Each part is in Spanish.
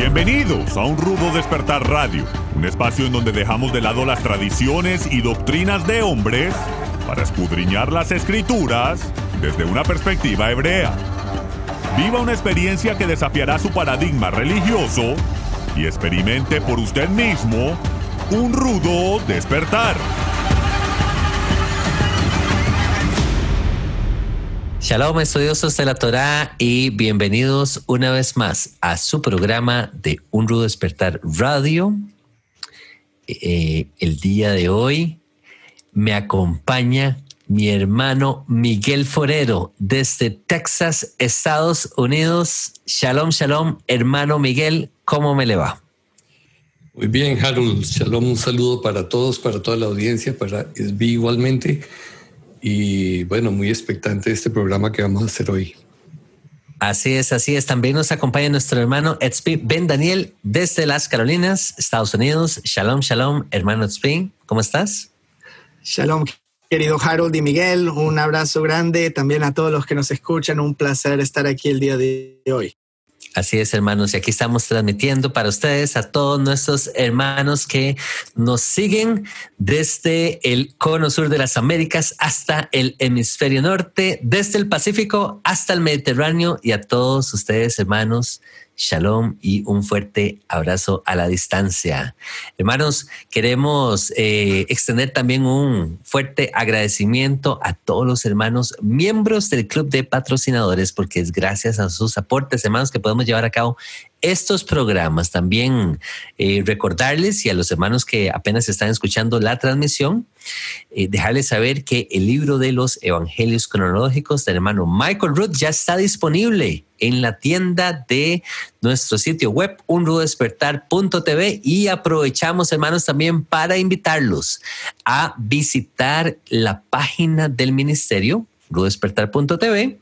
Bienvenidos a Un Rudo Despertar Radio, un espacio en donde dejamos de lado las tradiciones y doctrinas de hombres para escudriñar las escrituras desde una perspectiva hebrea. Viva una experiencia que desafiará su paradigma religioso y experimente por usted mismo un rudo despertar. Shalom, estudiosos de la Torá, y bienvenidos una vez más a su programa de Un Rudo Despertar Radio. El día de hoy me acompaña mi hermano Miguel Forero desde Texas, Estados Unidos. Shalom, shalom, hermano Miguel, ¿cómo me le va? Muy bien, Harold. Shalom, un saludo para todos, para toda la audiencia, para SB igualmente. Y bueno, muy expectante de este programa que vamos a hacer hoy. Así es, así es. También nos acompaña nuestro hermano Etzpi Ben Daniel desde las Carolinas, Estados Unidos. Shalom, shalom, hermano Etzpi. ¿Cómo estás? Shalom, querido Harold y Miguel. Un abrazo grande también a todos los que nos escuchan. Un placer estar aquí el día de hoy. Así es, hermanos, y aquí estamos transmitiendo para ustedes a todos nuestros hermanos que nos siguen desde el cono sur de las Américas hasta el hemisferio norte, desde el Pacífico hasta el Mediterráneo, y a todos ustedes, hermanos, shalom y un fuerte abrazo a la distancia. Hermanos, queremos extender también un fuerte agradecimiento a todos los hermanos miembros del Club de Patrocinadores, porque es gracias a sus aportes, hermanos, que podemos llevar a cabo estos programas. También recordarles, y a los hermanos que apenas están escuchando la transmisión, dejarles saber que el libro de los Evangelios cronológicos del hermano Michael Root ya está disponible en la tienda de nuestro sitio web, unrudodespertar.tv, y aprovechamos, hermanos, también para invitarlos a visitar la página del ministerio, unrudodespertar.tv,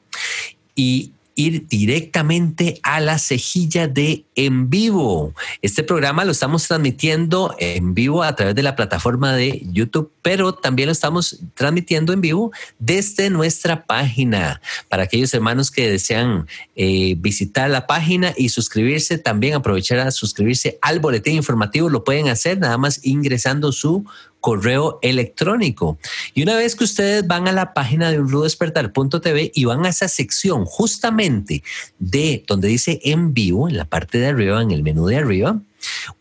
y ir directamente a la cejilla de En Vivo. Este programa lo estamos transmitiendo en vivo a través de la plataforma de YouTube, pero también lo estamos transmitiendo en vivo desde nuestra página. Para aquellos hermanos que desean visitar la página y suscribirse, también aprovechar a suscribirse al boletín informativo, lo pueden hacer nada más ingresando su correo electrónico. Y una vez que ustedes van a la página de unrudodespertar.tv y van a esa sección justamente de donde dice En Vivo, en la parte de arriba, en el menú de arriba,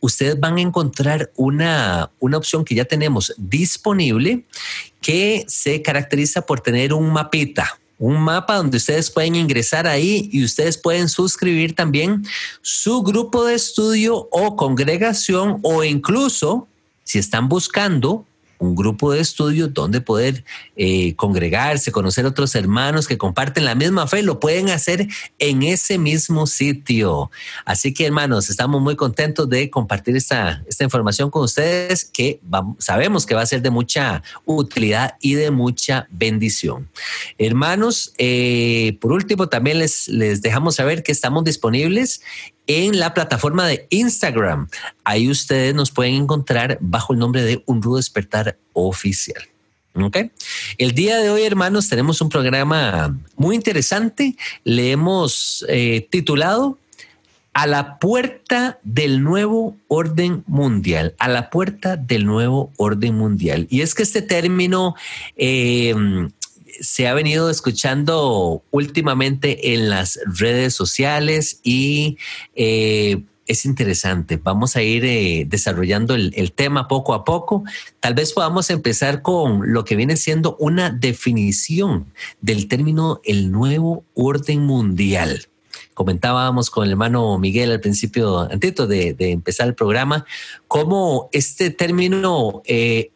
ustedes van a encontrar una opción que ya tenemos disponible, que se caracteriza por tener un mapita. Un mapa donde ustedes pueden ingresar ahí y ustedes pueden suscribir también su grupo de estudio o congregación, o incluso si están buscando un grupo de estudio donde poder congregarse, conocer otros hermanos que comparten la misma fe, lo pueden hacer en ese mismo sitio. Así que, hermanos, estamos muy contentos de compartir esta información con ustedes, que sabemos que va a ser de mucha utilidad y de mucha bendición. Hermanos, por último, también les dejamos saber que estamos disponibles en la plataforma de Instagram. Ahí ustedes nos pueden encontrar bajo el nombre de Un Rudo Despertar Oficial. ¿Okay? El día de hoy, hermanos, tenemos un programa muy interesante. Le hemos titulado A la puerta del nuevo orden mundial. A la puerta del nuevo orden mundial. Y es que este término se ha venido escuchando últimamente en las redes sociales y es interesante. Vamos a ir desarrollando el tema poco a poco. Tal vez podamos empezar con lo que viene siendo una definición del término el nuevo orden mundial. Comentábamos con el hermano Miguel al principio, antes de empezar el programa, cómo este término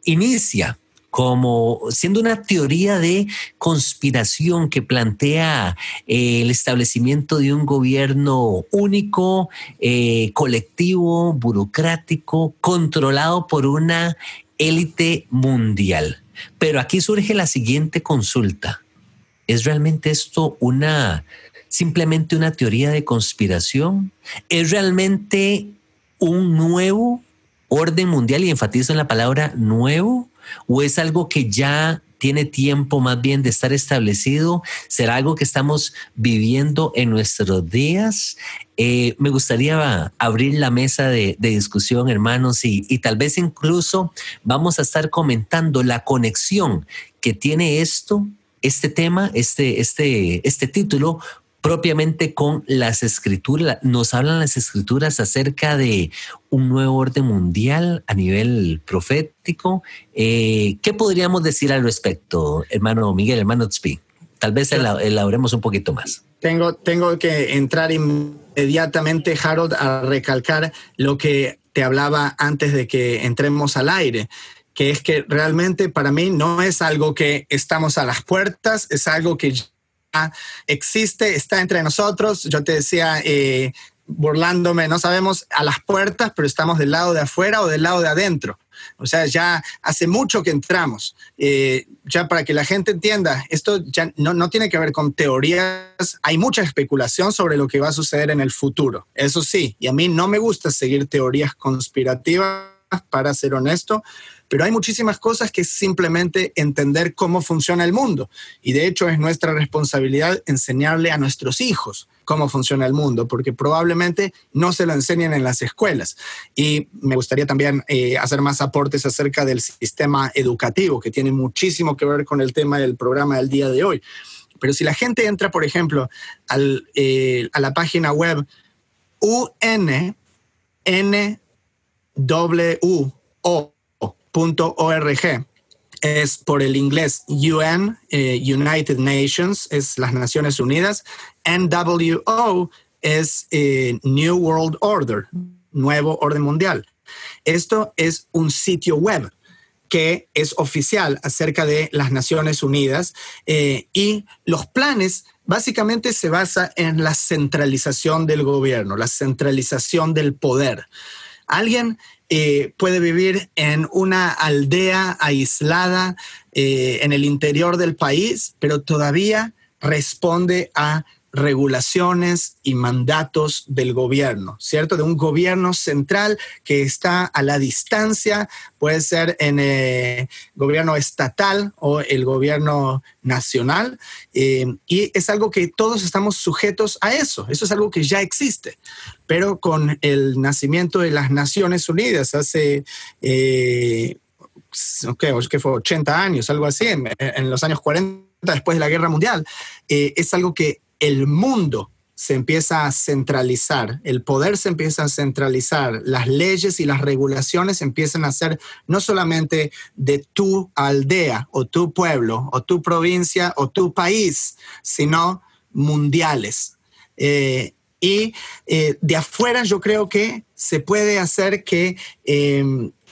inicia como siendo una teoría de conspiración que plantea el establecimiento de un gobierno único, colectivo, burocrático, controlado por una élite mundial. Pero aquí surge la siguiente consulta. ¿Es realmente esto simplemente una teoría de conspiración? ¿Es realmente un nuevo orden mundial? Y enfatizo en la palabra nuevo. ¿O es algo que ya tiene tiempo más bien de estar establecido? ¿Será algo que estamos viviendo en nuestros días? Me gustaría abrir la mesa de discusión, hermanos, y tal vez incluso vamos a estar comentando la conexión que tiene este tema, este título, propiamente con las escrituras. Nos hablan las escrituras acerca de un nuevo orden mundial a nivel profético. ¿Qué podríamos decir al respecto, hermano Miguel, hermano Tzvi? Tal vez elaboremos un poquito más. Tengo que entrar inmediatamente, Harold, a recalcar lo que te hablaba antes de que entremos al aire, que es que realmente para mí no es algo que estamos a las puertas, es algo que ya existe, está entre nosotros. Yo te decía, burlándome, no sabemos a las puertas, pero estamos del lado de afuera o del lado de adentro. O sea, ya hace mucho que entramos. Ya para que la gente entienda, esto ya no tiene que ver con teorías. Hay mucha especulación sobre lo que va a suceder en el futuro. Eso sí, y a mí no me gusta seguir teorías conspirativas, para ser honesto, pero hay muchísimas cosas que es simplemente entender cómo funciona el mundo. Y de hecho es nuestra responsabilidad enseñarle a nuestros hijos cómo funciona el mundo, porque probablemente no se lo enseñen en las escuelas. Y me gustaría también hacer más aportes acerca del sistema educativo, que tiene muchísimo que ver con el tema del programa del día de hoy. Pero si la gente entra, por ejemplo, a la página web unwo.org, es por el inglés UN, United Nations, es las Naciones Unidas. NWO es New World Order, Nuevo Orden Mundial. Esto es un sitio web que es oficial acerca de las Naciones Unidas, y los planes básicamente se basan en la centralización del gobierno, la centralización del poder. Alguien puede vivir en una aldea aislada en el interior del país, pero todavía responde a regulaciones y mandatos del gobierno, ¿cierto? De un gobierno central que está a la distancia, puede ser en el gobierno estatal o el gobierno nacional, y es algo que todos estamos sujetos a eso. Eso es algo que ya existe, pero con el nacimiento de las Naciones Unidas hace que fue 80 años, algo así, en los años 40, después de la Guerra Mundial, es algo que el mundo se empieza a centralizar, el poder se empieza a centralizar, las leyes y las regulaciones empiezan a ser no solamente de tu aldea o tu pueblo o tu provincia o tu país, sino mundiales. De afuera yo creo que se puede hacer que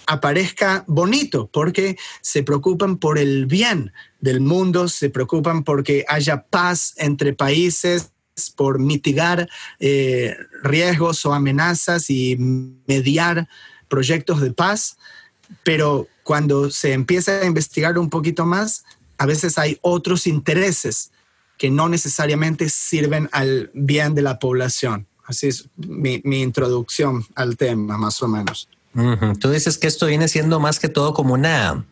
aparezca bonito, porque se preocupan por el bien del mundo, se preocupan porque haya paz entre países, por mitigar riesgos o amenazas y mediar proyectos de paz. Pero cuando se empieza a investigar un poquito más, a veces hay otros intereses que no necesariamente sirven al bien de la población. Así es mi introducción al tema, más o menos. Tú dices que esto viene siendo más que todo como una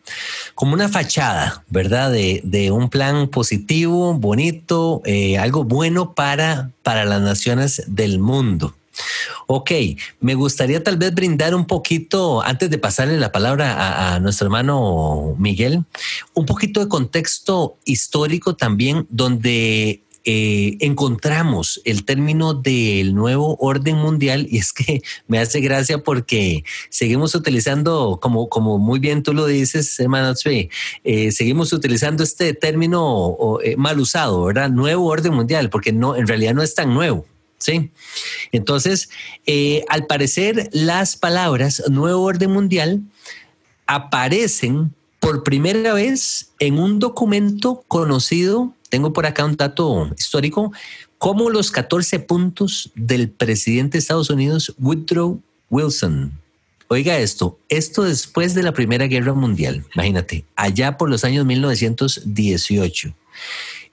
fachada, ¿verdad? De un plan positivo, bonito, algo bueno para las naciones del mundo. Ok, me gustaría tal vez brindar un poquito, antes de pasarle la palabra a nuestro hermano Miguel, un poquito de contexto histórico también, donde encontramos el término del nuevo orden mundial. Y es que me hace gracia porque seguimos utilizando, como muy bien tú lo dices, hermano Tzvi, seguimos utilizando este término mal usado, ¿verdad? Nuevo orden mundial, porque no, en realidad no es tan nuevo. Sí. Entonces, al parecer, las palabras nuevo orden mundial aparecen por primera vez en un documento conocido, tengo por acá un dato histórico, como los 14 puntos del presidente de Estados Unidos, Woodrow Wilson. Oiga esto después de la Primera Guerra Mundial, imagínate, allá por los años 1918,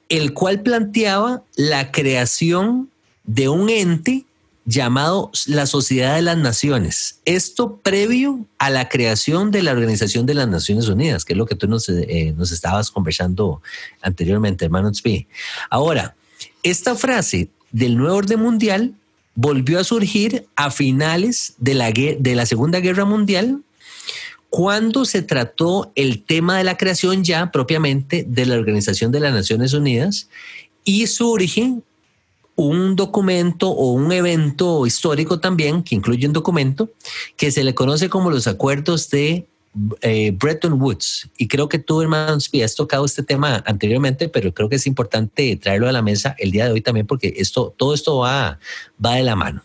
el cual planteaba la creación de un ente llamado la Sociedad de las Naciones. Esto previo a la creación de la Organización de las Naciones Unidas, que es lo que tú nos estabas conversando anteriormente, hermano Tzvi. Ahora, esta frase del nuevo orden mundial volvió a surgir a finales de la Segunda Guerra Mundial, cuando se trató el tema de la creación ya propiamente de la Organización de las Naciones Unidas, y surge un documento o un evento histórico también, que incluye un documento, que se le conoce como los acuerdos de Bretton Woods. Y creo que tú, hermano, has tocado este tema anteriormente, pero creo que es importante traerlo a la mesa el día de hoy también, porque todo esto va de la mano.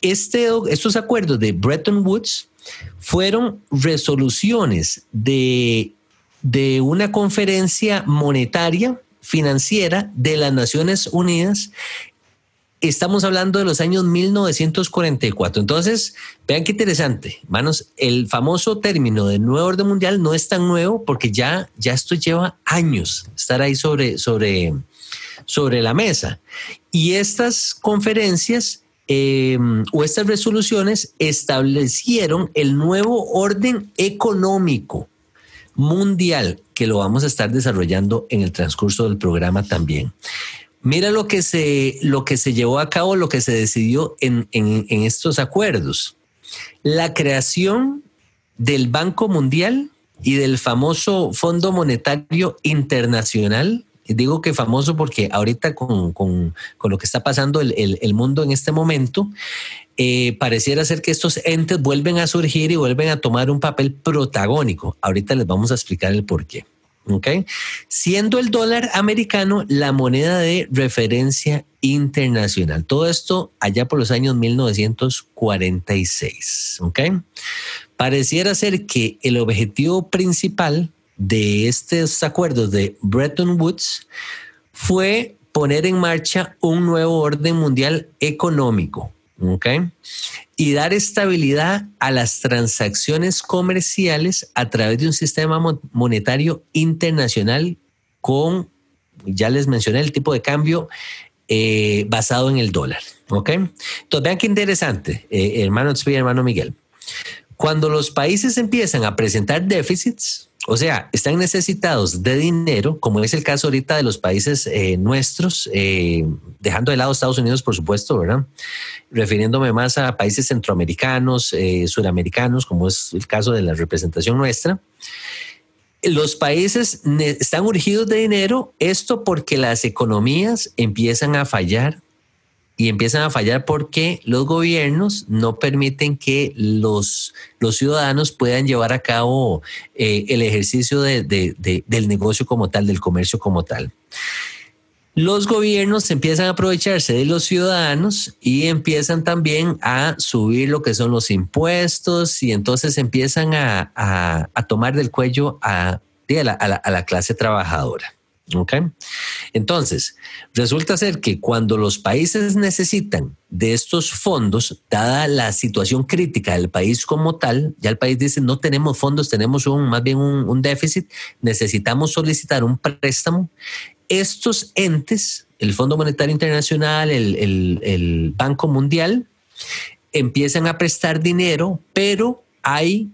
Estos acuerdos de Bretton Woods fueron resoluciones de una conferencia monetaria financiera de las Naciones Unidas. Estamos hablando de los años 1944. Entonces, vean qué interesante, hermanos. El famoso término de nuevo orden mundial no es tan nuevo, porque ya esto lleva años estar ahí sobre la mesa. Y estas conferencias o estas resoluciones establecieron el nuevo orden económico mundial, que lo vamos a estar desarrollando en el transcurso del programa también. Mira lo que se llevó a cabo, lo que se decidió en estos acuerdos. La creación del Banco Mundial y del famoso Fondo Monetario Internacional. Digo que famoso porque ahorita con lo que está pasando el mundo en este momento, pareciera ser que estos entes vuelven a surgir y vuelven a tomar un papel protagónico. Ahorita les vamos a explicar el por qué. ¿Okay? Siendo el dólar americano la moneda de referencia internacional. Todo esto allá por los años 1946. ¿Okay? Pareciera ser que el objetivo principal de estos acuerdos de Bretton Woods fue poner en marcha un nuevo orden mundial económico. ¿Okay? Y dar estabilidad a las transacciones comerciales a través de un sistema monetario internacional con, ya les mencioné, el tipo de cambio basado en el dólar. ¿Okay? Entonces, vean qué interesante, hermano Tzvi, hermano Miguel. Cuando los países empiezan a presentar déficits, o sea, están necesitados de dinero, como es el caso ahorita de los países nuestros, dejando de lado Estados Unidos, por supuesto, ¿verdad? Refiriéndome más a países centroamericanos, suramericanos, como es el caso de la representación nuestra. Los países están urgidos de dinero, esto porque las economías empiezan a fallar. Y empiezan a fallar porque los gobiernos no permiten que los ciudadanos puedan llevar a cabo el ejercicio del negocio como tal, del comercio como tal. Los gobiernos empiezan a aprovecharse de los ciudadanos y empiezan también a subir lo que son los impuestos, y entonces empiezan a tomar del cuello a la clase trabajadora. ¿Okay? Entonces, resulta ser que cuando los países necesitan de estos fondos, dada la situación crítica del país como tal, ya el país dice: no tenemos fondos, tenemos más bien un déficit, necesitamos solicitar un préstamo. Estos entes, el Fondo Monetario Internacional, el Banco Mundial, empiezan a prestar dinero, pero hay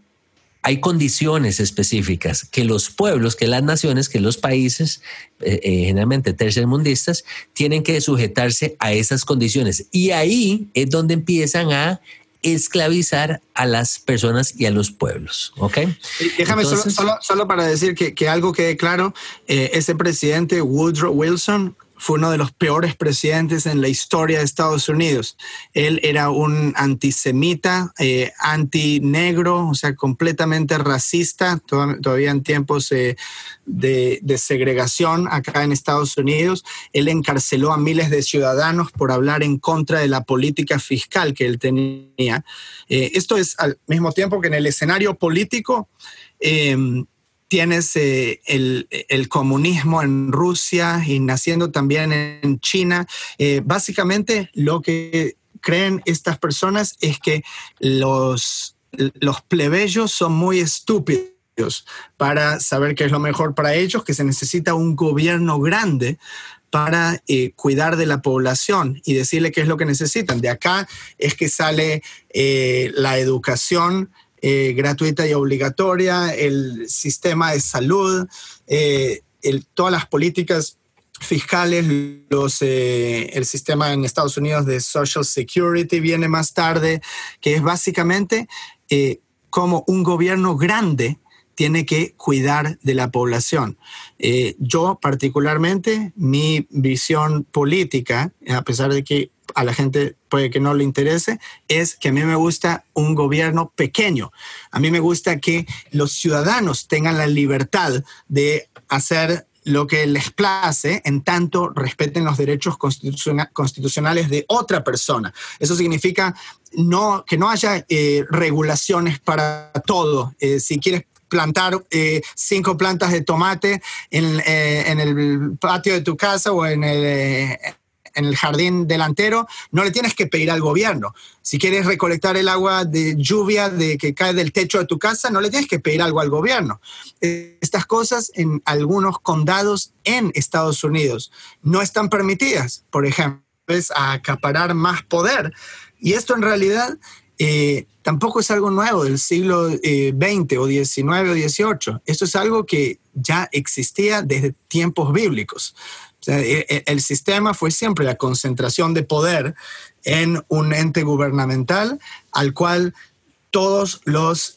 condiciones específicas que los pueblos, que las naciones, que los países, generalmente tercermundistas, tienen que sujetarse a esas condiciones. Y ahí es donde empiezan a esclavizar a las personas y a los pueblos. ¿Okay? Déjame solo para decir que algo quede claro. Ese presidente, Woodrow Wilson, fue uno de los peores presidentes en la historia de Estados Unidos. Él era un antisemita, antinegro, o sea, completamente racista, todavía en tiempos de segregación acá en Estados Unidos. Él encarceló a miles de ciudadanos por hablar en contra de la política fiscal que él tenía. Esto es al mismo tiempo que en el escenario político tienes el comunismo en Rusia y naciendo también en China. Básicamente lo que creen estas personas es que los plebeyos son muy estúpidos para saber qué es lo mejor para ellos, que se necesita un gobierno grande para cuidar de la población y decirle qué es lo que necesitan. De acá es que sale la educación gratuita y obligatoria, el sistema de salud, todas las políticas fiscales, el sistema en Estados Unidos de Social Security viene más tarde, que es básicamente como un gobierno grande tiene que cuidar de la población. Yo particularmente, mi visión política, a pesar de que a la gente puede que no le interese, es que a mí me gusta un gobierno pequeño. A mí me gusta que los ciudadanos tengan la libertad de hacer lo que les place, en tanto respeten los derechos constitucionales de otra persona. Eso significa que no haya regulaciones para todo. Si quieres plantar 5 plantas de tomate en el patio de tu casa o en el jardín delantero, no le tienes que pedir al gobierno. Si quieres recolectar el agua de lluvia que cae del techo de tu casa, no le tienes que pedir algo al gobierno. Estas cosas en algunos condados en Estados Unidos no están permitidas. Por ejemplo, es a acaparar más poder. Y esto en realidad tampoco es algo nuevo del siglo XX o XIX o XVIII. Esto es algo que ya existía desde tiempos bíblicos. O sea, el sistema fue siempre la concentración de poder en un ente gubernamental al cual todos los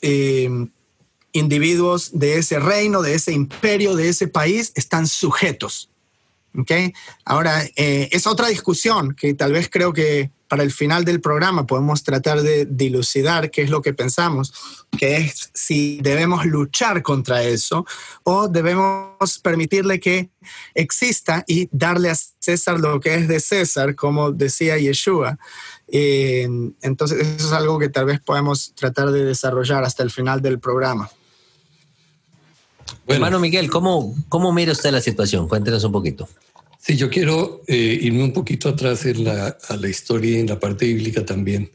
individuos de ese reino, de ese imperio, de ese país están sujetos. ¿Okay? Ahora, es otra discusión que tal vez creo que para el final del programa podemos tratar de dilucidar qué es lo que pensamos, que es si debemos luchar contra eso o debemos permitirle que exista y darle a César lo que es de César, como decía Yeshua. Entonces, eso es algo que tal vez podemos tratar de desarrollar hasta el final del programa. Bueno. Hermano Miguel, ¿cómo mira usted la situación? Cuéntenos un poquito. Sí, yo quiero irme un poquito atrás a la historia y en la parte bíblica también,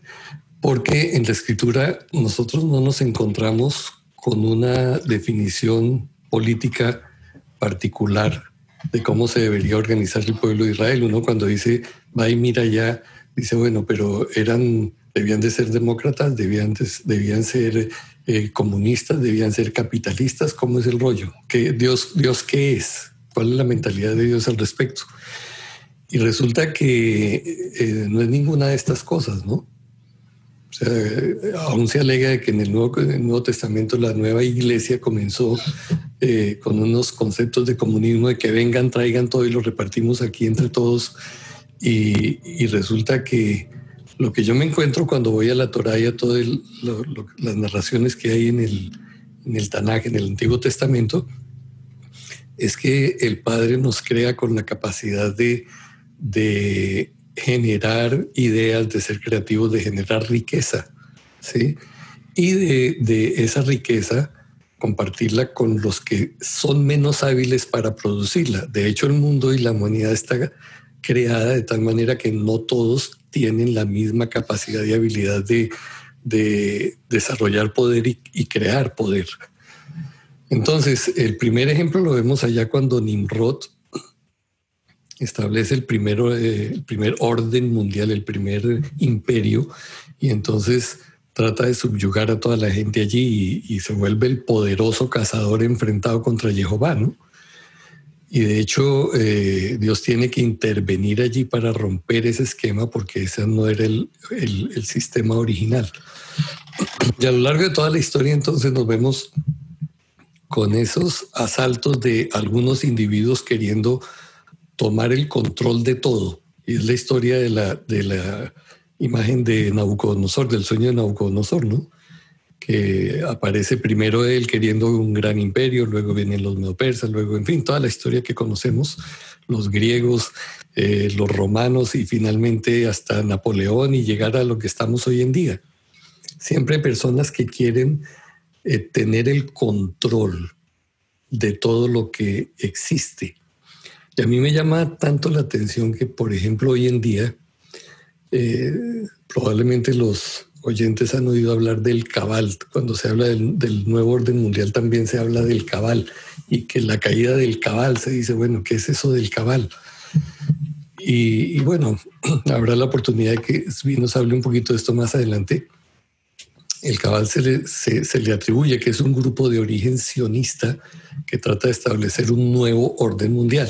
porque en la Escritura nosotros no nos encontramos con una definición política particular de cómo se debería organizar el pueblo de Israel. Uno cuando dice, va y mira allá, dice, bueno, pero debían de ser demócratas, debían ser comunistas, debían ser capitalistas. ¿Cómo es el rollo? ¿Dios qué es? ¿Cuál es la mentalidad de Dios al respecto? Y resulta que no es ninguna de estas cosas, ¿no? O sea, aún se alega de que en el Nuevo Testamento la nueva iglesia comenzó con unos conceptos de comunismo, de que vengan, traigan todo y lo repartimos aquí entre todos. Y resulta que lo que yo me encuentro cuando voy a la Torá y a todas las narraciones que hay en el Tanaj, en el Antiguo Testamento, es que el Padre nos crea con la capacidad de generar ideas, de ser creativos, de generar riqueza, ¿sí? Y de esa riqueza compartirla con los que son menos hábiles para producirla. De hecho, el mundo y la humanidad está creada de tal manera que no todos tienen la misma capacidad y habilidad de desarrollar poder y crear poder. Entonces, el primer ejemplo lo vemos allá cuando Nimrod establece el primer orden mundial, el primer imperio, y entonces trata de subyugar a toda la gente allí y se vuelve el poderoso cazador enfrentado contra Jehová, ¿no? Y de hecho, Dios tiene que intervenir allí para romper ese esquema porque ese no era el sistema original. Y a lo largo de toda la historia entonces nos vemos con esos asaltos de algunos individuos queriendo tomar el control de todo. Y es la historia de la imagen de Nabucodonosor, del sueño de Nabucodonosor, ¿no? Que aparece primero él queriendo un gran imperio, luego vienen los medopersas, luego, en fin, toda la historia que conocemos, los griegos, los romanos y finalmente hasta Napoleón y llegar a lo que estamos hoy en día. Siempre hay personas que quieren tener el control de todo lo que existe. Y a mí me llama tanto la atención que, por ejemplo, hoy en día, probablemente los oyentes han oído hablar del cabal. Cuando se habla del nuevo orden mundial también se habla del cabal y que la caída del cabal se dice, bueno, ¿qué es eso del cabal? Y bueno, habrá la oportunidad de que Zvi nos hable un poquito de esto más adelante. El Cabal se le atribuye que es un grupo de origen sionista que trata de establecer un nuevo orden mundial.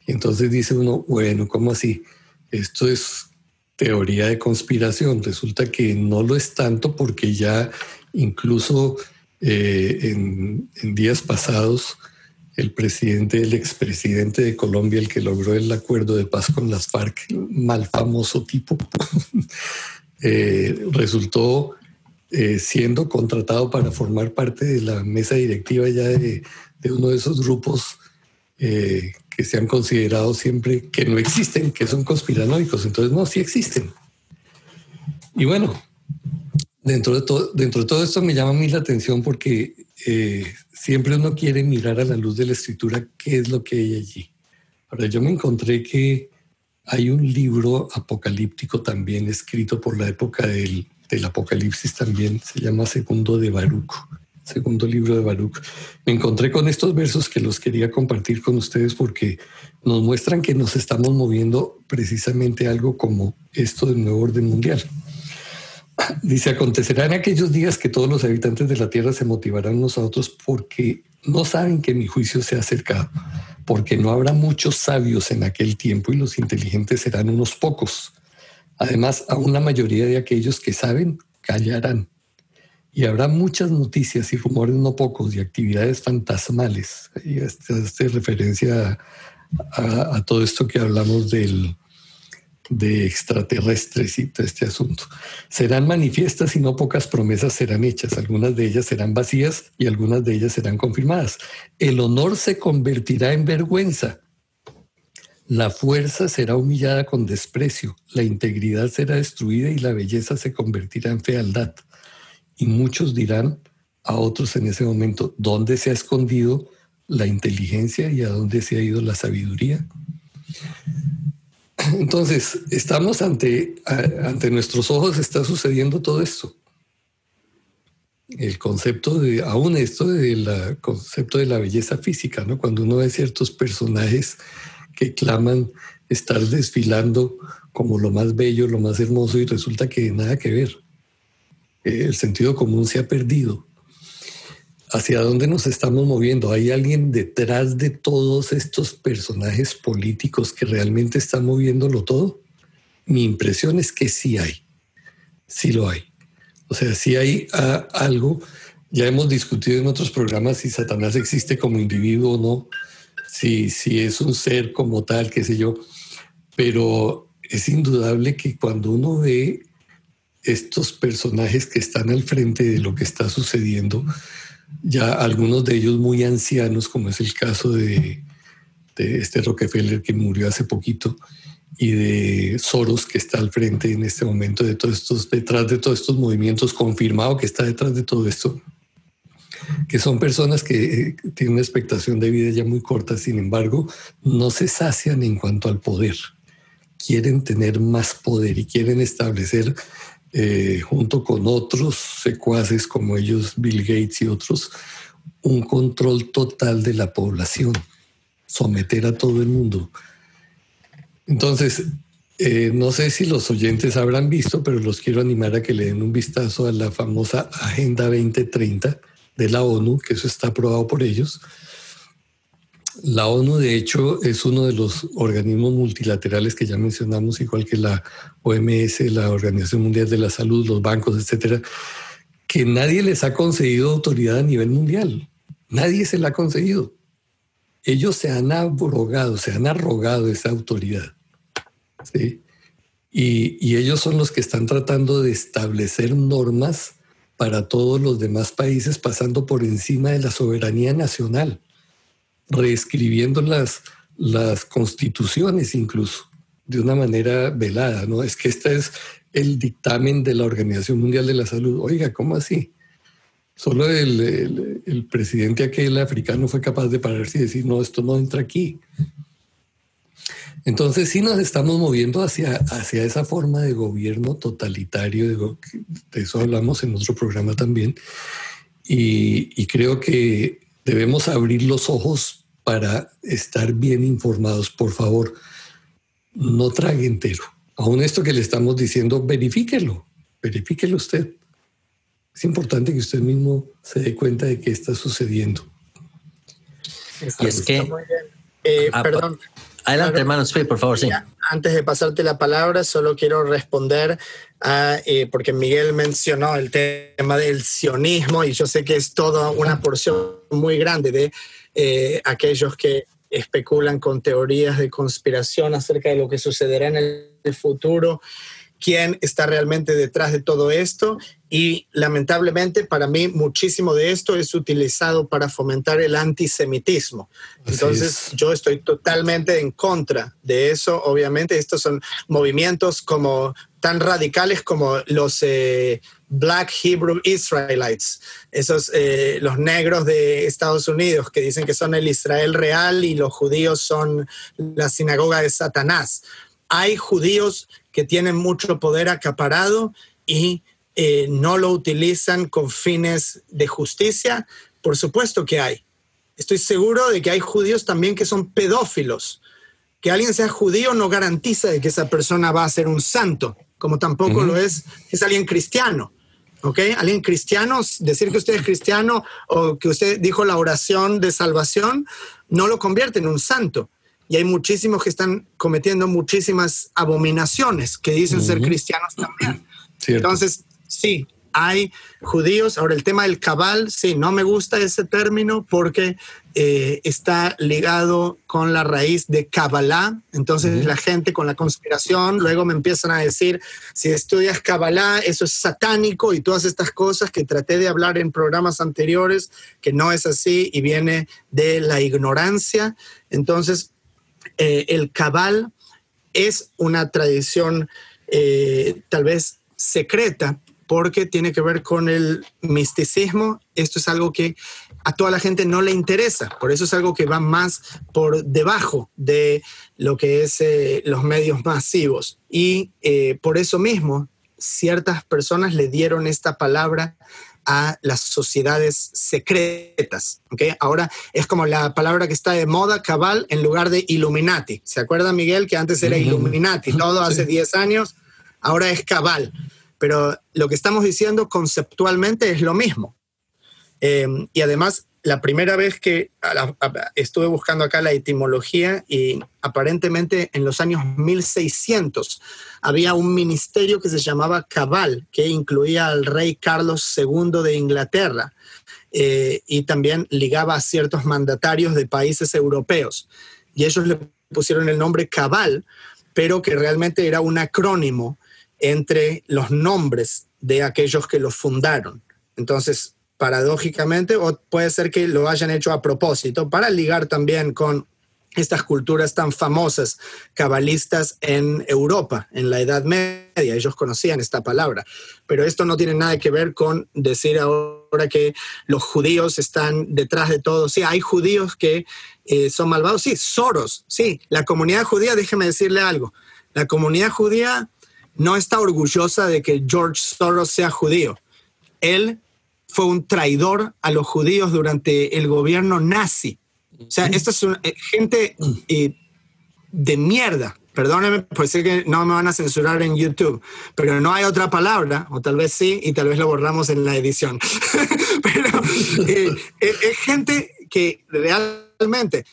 Y entonces dice uno, bueno, ¿cómo así? Esto es teoría de conspiración. Resulta que no lo es tanto, porque ya incluso en días pasados el expresidente de Colombia, el que logró el acuerdo de paz con las FARC, mal famoso tipo, resultó siendo contratado para formar parte de la mesa directiva ya de uno de esos grupos que se han considerado siempre que no existen, que son conspiranoicos. Entonces, no, sí existen. Y bueno, dentro de todo esto me llama a mí la atención porque siempre uno quiere mirar a la luz de la escritura qué es lo que hay allí. Ahora, yo me encontré que hay un libro apocalíptico también escrito por la época del Apocalipsis también, se llama Segundo de Baruch, segundo libro de Baruch. Me encontré con estos versos que los quería compartir con ustedes porque nos muestran que nos estamos moviendo precisamente algo como esto del nuevo orden mundial. Dice, acontecerá en aquellos días que todos los habitantes de la tierra se motivarán unos a otros porque no saben que mi juicio se ha acercado, porque no habrá muchos sabios en aquel tiempo y los inteligentes serán unos pocos. Además, aún la mayoría de aquellos que saben callarán. Y habrá muchas noticias y rumores no pocos y actividades fantasmales. Y esta es referencia a todo esto que hablamos de extraterrestres y todo este asunto. Serán manifiestas y no pocas promesas serán hechas. Algunas de ellas serán vacías y algunas de ellas serán confirmadas. El honor se convertirá en vergüenza. La fuerza será humillada con desprecio, la integridad será destruida y la belleza se convertirá en fealdad. Y muchos dirán a otros en ese momento, ¿dónde se ha escondido la inteligencia y a dónde se ha ido la sabiduría? Entonces, estamos ante nuestros ojos, está sucediendo todo esto. El concepto concepto de la belleza física, ¿no? Cuando uno ve ciertos personajes que claman estar desfilando como lo más bello, lo más hermoso, y resulta que nada que ver. El sentido común se ha perdido. ¿Hacia dónde nos estamos moviendo? ¿Hay alguien detrás de todos estos personajes políticos que realmente están moviéndolo todo? Mi impresión es que sí hay. Sí lo hay. O sea, sí hay algo. Ya hemos discutido en otros programas si Satanás existe como individuo o no. Si es un ser como tal, qué sé yo, pero es indudable que cuando uno ve estos personajes que están al frente de lo que está sucediendo, ya algunos de ellos muy ancianos, como es el caso de este Rockefeller que murió hace poquito, y de Soros que está al frente en este momento de todos estos, detrás de todos estos movimientos, confirmado que está detrás de todo esto, que son personas que tienen una expectación de vida ya muy corta, sin embargo, no se sacian en cuanto al poder. Quieren tener más poder y quieren establecer, junto con otros secuaces como ellos, Bill Gates y otros, un control total de la población, someter a todo el mundo. Entonces, no sé si los oyentes habrán visto, pero los quiero animar a que le den un vistazo a la famosa Agenda 2030 de la ONU, que eso está aprobado por ellos. La ONU, de hecho, es uno de los organismos multilaterales que ya mencionamos, igual que la OMS, la Organización Mundial de la Salud, los bancos, etcétera, que nadie les ha concedido autoridad a nivel mundial. Nadie se la ha concedido. Ellos se han arrogado esa autoridad, ¿sí? Y ellos son los que están tratando de establecer normas para todos los demás países, pasando por encima de la soberanía nacional, reescribiendo las constituciones incluso de una manera velada, ¿no? Es que este es el dictamen de la Organización Mundial de la Salud. Oiga, ¿cómo así? Solo el presidente aquel africano fue capaz de pararse y decir, no, esto no entra aquí. Entonces sí nos estamos moviendo hacia esa forma de gobierno totalitario, de eso hablamos en otro programa también, y creo que debemos abrir los ojos para estar bien informados. Por favor, no trague entero. Aún esto que le estamos diciendo, verifíquelo usted. Es importante que usted mismo se dé cuenta de qué está sucediendo. Y es que... Muy bien. Perdón. Adelante, hermano, por favor, sí. Antes de pasarte la palabra, solo quiero responder porque Miguel mencionó el tema del sionismo y yo sé que es toda una porción muy grande de aquellos que especulan con teorías de conspiración acerca de lo que sucederá en el futuro, quién está realmente detrás de todo esto, y lamentablemente para mí muchísimo de esto es utilizado para fomentar el antisemitismo. Entonces yo estoy totalmente en contra de eso. Obviamente estos son movimientos como tan radicales como los Black Hebrew Israelites, esos los negros de Estados Unidos que dicen que son el Israel real y los judíos son la sinagoga de Satanás. Hay judíos que tienen mucho poder acaparado y no lo utilizan con fines de justicia. Por supuesto que hay. Estoy seguro de que hay judíos también que son pedófilos. Que alguien sea judío no garantiza de que esa persona va a ser un santo, como tampoco lo es alguien cristiano. ¿Ok? Alguien cristiano, decir que usted es cristiano o que usted dijo la oración de salvación, no lo convierte en un santo. Y hay muchísimos que están cometiendo muchísimas abominaciones que dicen ser cristianos también. Cierto. Entonces, sí, hay judíos. Ahora, el tema del cabal, sí, no me gusta ese término porque está ligado con la raíz de Kabbalah. Entonces, la gente con la conspiración luego me empiezan a decir, si estudias Kabbalah, eso es satánico y todas estas cosas que traté de hablar en programas anteriores, que no es así y viene de la ignorancia. Entonces, el cabal es una tradición tal vez secreta porque tiene que ver con el misticismo. Esto es algo que a toda la gente no le interesa, por eso es algo que va más por debajo de lo que es los medios masivos. Y por eso mismo ciertas personas le dieron esta palabra a las sociedades secretas. ¿Okay? Ahora es como la palabra que está de moda, cabal, en lugar de Illuminati. ¿Se acuerda, Miguel, que antes era Illuminati? Todo hace 10 años, ahora es cabal. Pero lo que estamos diciendo conceptualmente es lo mismo. Y además, la primera vez que estuve buscando acá la etimología y aparentemente en los años 1600 había un ministerio que se llamaba Cabal, que incluía al rey Carlos II de Inglaterra y también ligaba a ciertos mandatarios de países europeos. Y ellos le pusieron el nombre Cabal, pero que realmente era un acrónimo entre los nombres de aquellos que lo fundaron. Entonces, paradójicamente, o puede ser que lo hayan hecho a propósito para ligar también con estas culturas tan famosas cabalistas en Europa, en la Edad Media. Ellos conocían esta palabra. Pero esto no tiene nada que ver con decir ahora que los judíos están detrás de todo. Sí, hay judíos que son malvados. Sí, Soros. Sí, la comunidad judía, déjeme decirle algo. La comunidad judía no está orgullosa de que George Soros sea judío. Él fue un traidor a los judíos durante el gobierno nazi. O sea, esta es gente de mierda. Perdónenme por decir que no me van a censurar en YouTube, pero no hay otra palabra, o tal vez sí, y tal vez lo borramos en la edición. Pero es gente que realmente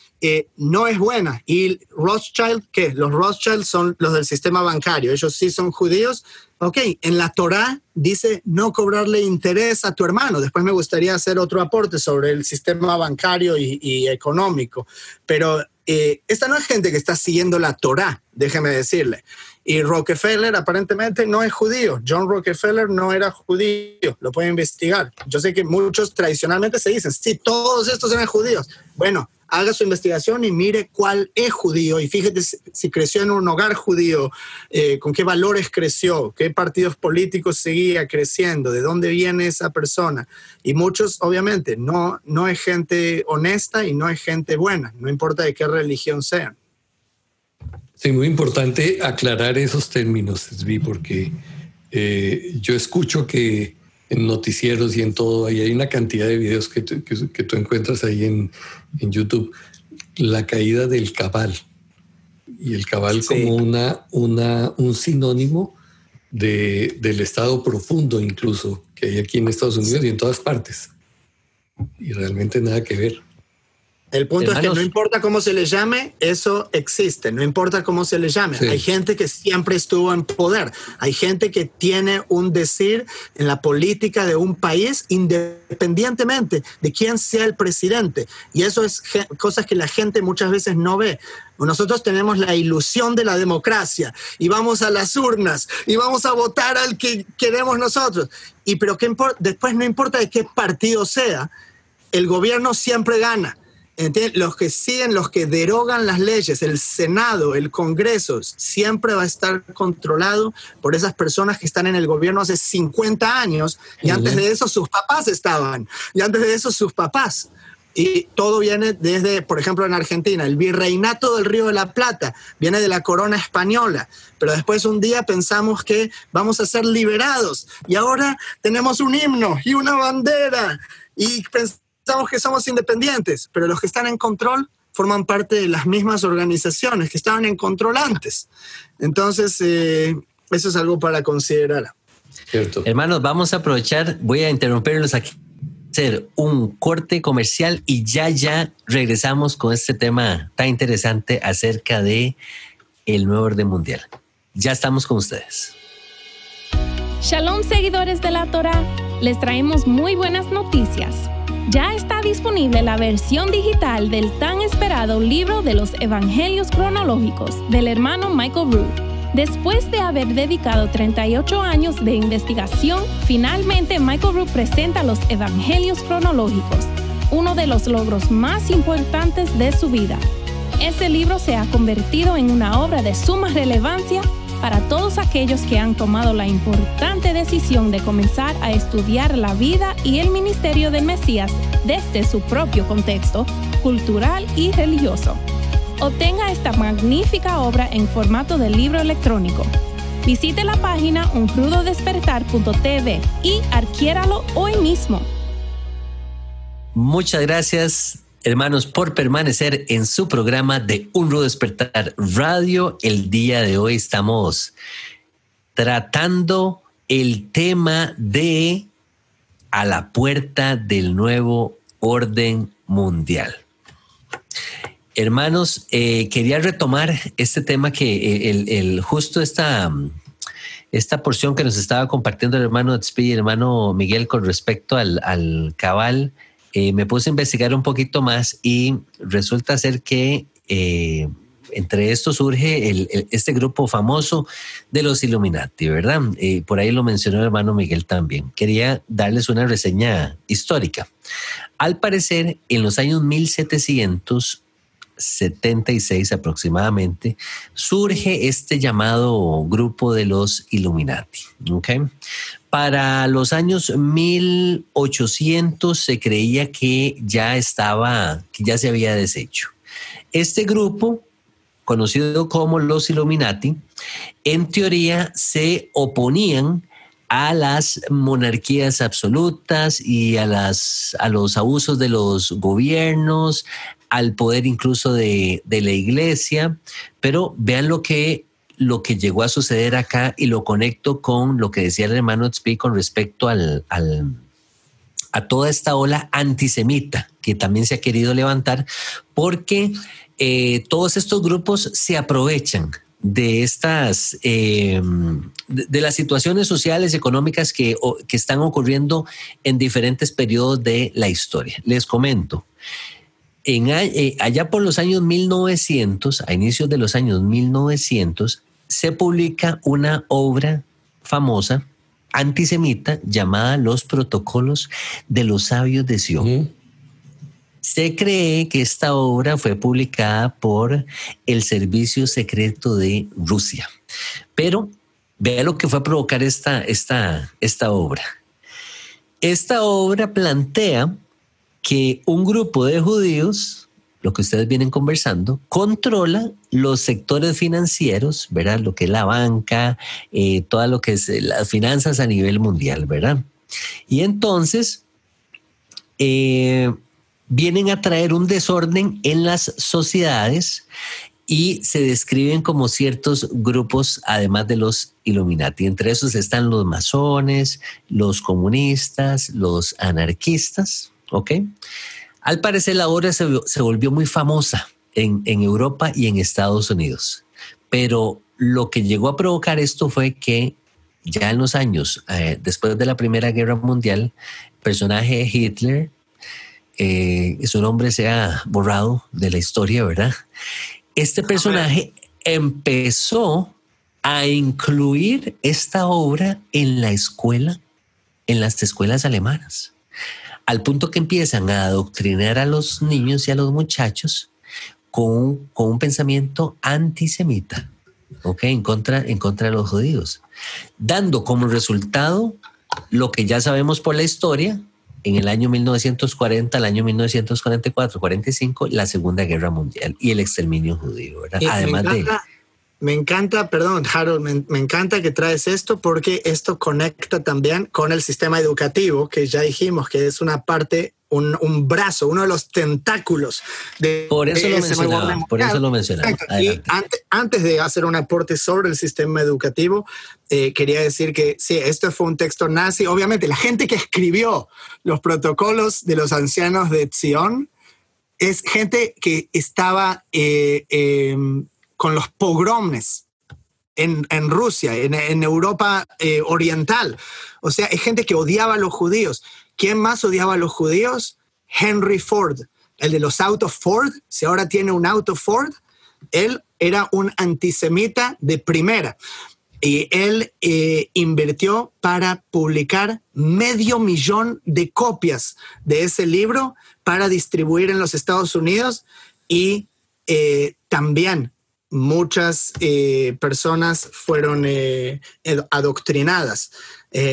no es buena. Y Rothschild, ¿qué? Los Rothschild son los del sistema bancario. Ellos sí son judíos. Ok, en la Torá dice no cobrarle interés a tu hermano. Después me gustaría hacer otro aporte sobre el sistema bancario y económico. Pero esta no es gente que está siguiendo la Torá, déjeme decirle. Y Rockefeller aparentemente no es judío. John Rockefeller no era judío. Lo pueden investigar. Yo sé que muchos tradicionalmente se dicen, sí, todos estos eran judíos. Bueno, haga su investigación y mire cuál es judío y fíjate si creció en un hogar judío, con qué valores creció, qué partidos políticos seguía creciendo, de dónde viene esa persona. Y muchos, obviamente, no es gente honesta y no es gente buena, no importa de qué religión sean. Sí, muy importante aclarar esos términos, Zvi, porque yo escucho que en noticieros y en todo, ahí hay una cantidad de videos que tú encuentras ahí en YouTube, la caída del cabal. y el cabal como un sinónimo del estado profundo incluso que hay aquí en Estados Unidos y en todas partes. Y realmente nada que ver. El punto es que no importa cómo se le llame, eso existe, no importa cómo se le llame. Sí. Hay gente que siempre estuvo en poder, hay gente que tiene un decir en la política de un país independientemente de quién sea el presidente. Y eso es cosas que la gente muchas veces no ve. Nosotros tenemos la ilusión de la democracia y vamos a las urnas y vamos a votar al que queremos nosotros. Pero después no importa de qué partido sea, el gobierno siempre gana. ¿Entiendes? Los que siguen, los que derogan las leyes, el Senado, el Congreso, siempre va a estar controlado por esas personas que están en el gobierno hace 50 años y antes de eso sus papás estaban, y antes de eso sus papás. Y todo viene desde, por ejemplo, en Argentina, el virreinato del Río de la Plata viene de la corona española, pero después un día pensamos que vamos a ser liberados y ahora tenemos un himno y una bandera y pensamos que somos independientes, pero los que están en control forman parte de las mismas organizaciones que estaban en control antes. Entonces, eso es algo para considerar. Cierto. Hermanos, vamos a aprovechar, voy a interrumpirlos aquí, hacer un corte comercial y ya regresamos con este tema tan interesante acerca de el nuevo orden mundial. Ya estamos con ustedes. Shalom, seguidores de la Torá, les traemos muy buenas noticias. Ya está disponible la versión digital del tan esperado libro de los Evangelios cronológicos del hermano Michael Rood. Después de haber dedicado 38 años de investigación, finalmente Michael Rood presenta los Evangelios cronológicos, uno de los logros más importantes de su vida. Este libro se ha convertido en una obra de suma relevancia para todos aquellos que han tomado la importante decisión de comenzar a estudiar la vida y el ministerio del Mesías desde su propio contexto cultural y religioso. Obtenga esta magnífica obra en formato de libro electrónico. Visite la página unrudodespertar.tv y adquiéralo hoy mismo. Muchas gracias, hermanos, por permanecer en su programa de Un Rudo Despertar Radio. El día de hoy estamos tratando el tema de a la puerta del nuevo orden mundial. Hermanos, quería retomar este tema que justo esta porción que nos estaba compartiendo el hermano Tzvi y el hermano Miguel con respecto al cabal. Me puse a investigar un poquito más y resulta ser que entre esto surge este grupo famoso de los Illuminati, ¿verdad? Por ahí lo mencionó el hermano Miguel también. Quería darles una reseña histórica. Al parecer, en los años 1776 aproximadamente, surge este llamado grupo de los Illuminati, ¿ok? Para los años 1800 se creía que ya se había deshecho. Este grupo, conocido como los Illuminati, en teoría se oponían a las monarquías absolutas y a los abusos de los gobiernos, al poder incluso de la iglesia, pero vean lo que llegó a suceder acá y lo conecto con lo que decía el hermano Tzvi con respecto a toda esta ola antisemita que también se ha querido levantar, porque todos estos grupos se aprovechan de estas de las situaciones sociales y económicas que están ocurriendo en diferentes periodos de la historia. Les comento. Allá por los años 1900, a inicios de los años 1900, se publica una obra famosa antisemita llamada Los Protocolos de los Sabios de Sion. Se cree que esta obra fue publicada por el Servicio Secreto de Rusia. Pero vea lo que fue a provocar esta obra. Esta obra plantea que un grupo de judíos, lo que ustedes vienen conversando, controla los sectores financieros, ¿verdad? Lo que es la banca, todo lo que es las finanzas a nivel mundial, ¿verdad? Y entonces vienen a traer un desorden en las sociedades y se describen como ciertos grupos, además de los Illuminati. Entre esos están los masones, los comunistas, los anarquistas, ¿ok? Al parecer la obra se volvió muy famosa en Europa y en Estados Unidos, pero lo que llegó a provocar esto fue que ya en los años, después de la Primera Guerra Mundial, el personaje Hitler, su nombre se ha borrado de la historia, ¿verdad? Este personaje empezó a incluir esta obra en la escuela, en las escuelas alemanas, al punto que empiezan a adoctrinar a los niños y a los muchachos con un pensamiento antisemita, ¿ok? En contra de los judíos, dando como resultado lo que ya sabemos por la historia. En el año 1940, el año 1944-45, la Segunda Guerra Mundial y el exterminio judío, ¿verdad? Además me encanta, perdón, Harold, me encanta que traes esto porque esto conecta también con el sistema educativo, que ya dijimos que es una parte, un brazo, uno de los tentáculos de por eso lo mencionaba. Y antes de hacer un aporte sobre el sistema educativo, quería decir que sí, esto fue un texto nazi. Obviamente, la gente que escribió los protocolos de los ancianos de Zion es gente que estaba con los pogromes en Rusia, en Europa oriental. O sea, es gente que odiaba a los judíos. ¿Quién más odiaba a los judíos? Henry Ford, el de los autos Ford. Si ahora tiene un auto Ford, él era un antisemita de primera. Y él invirtió para publicar 500,000 de copias de ese libro para distribuir en los Estados Unidos, y también muchas personas fueron adoctrinadas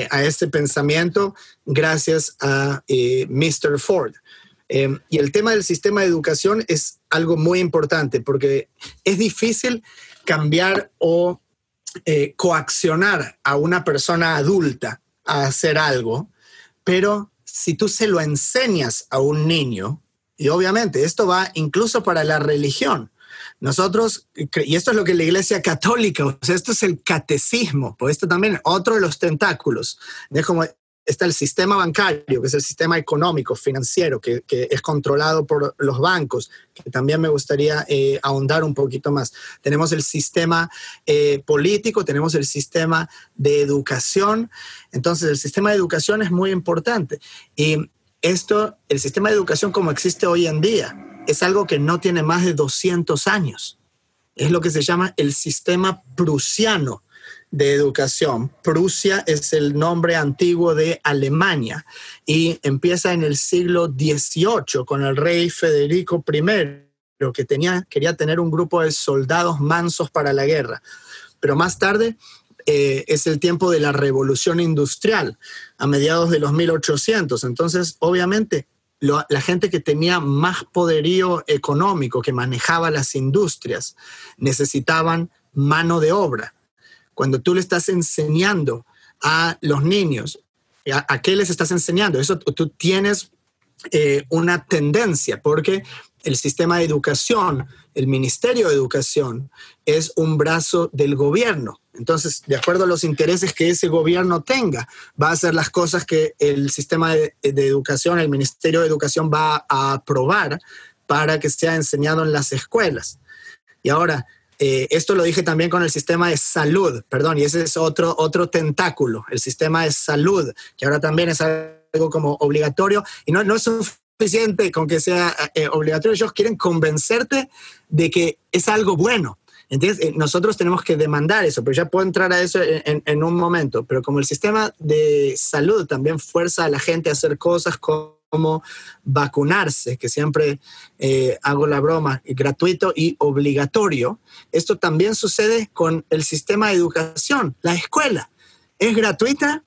a este pensamiento gracias a Mr. Ford. Y el tema del sistema de educación es algo muy importante porque es difícil cambiar o coaccionar a una persona adulta a hacer algo, pero si tú se lo enseñas a un niño, y obviamente esto va incluso para la religión, nosotros, y esto es lo que la Iglesia Católica, o sea, esto es el catecismo, pues esto también otro de los tentáculos, es como está el sistema bancario, que es el sistema económico, financiero, que es controlado por los bancos, que también me gustaría ahondar un poquito más. Tenemos el sistema político, tenemos el sistema de educación. Entonces, el sistema de educación es muy importante. Y el sistema de educación como existe hoy en día, es algo que no tiene más de 200 años. Es lo que se llama el sistema prusiano de educación. Prusia es el nombre antiguo de Alemania y empieza en el siglo XVIII con el rey Federico I, que quería tener un grupo de soldados mansos para la guerra. Pero más tarde es el tiempo de la Revolución Industrial, a mediados de los 1800. Entonces, obviamente, la gente que tenía más poderío económico, que manejaba las industrias, necesitaban mano de obra. Cuando tú le estás enseñando a los niños, ¿a qué les estás enseñando? Eso tú tienes una tendencia, porque el sistema de educación, el Ministerio de Educación, es un brazo del gobierno. Entonces, de acuerdo a los intereses que ese gobierno tenga, va a hacer las cosas que el sistema de educación, el Ministerio de Educación va a aprobar para que sea enseñado en las escuelas. Y ahora, esto lo dije también con el sistema de salud, perdón, y ese es otro tentáculo, el sistema de salud, que ahora también es algo como obligatorio, y no es suficiente con que sea obligatorio. Ellos quieren convencerte de que es algo bueno. Entonces, nosotros tenemos que demandar eso, pero ya puedo entrar a eso en un momento. Pero como el sistema de salud también fuerza a la gente a hacer cosas como vacunarse, que siempre hago la broma, gratuito y obligatorio, esto también sucede con el sistema de educación. La escuela es gratuita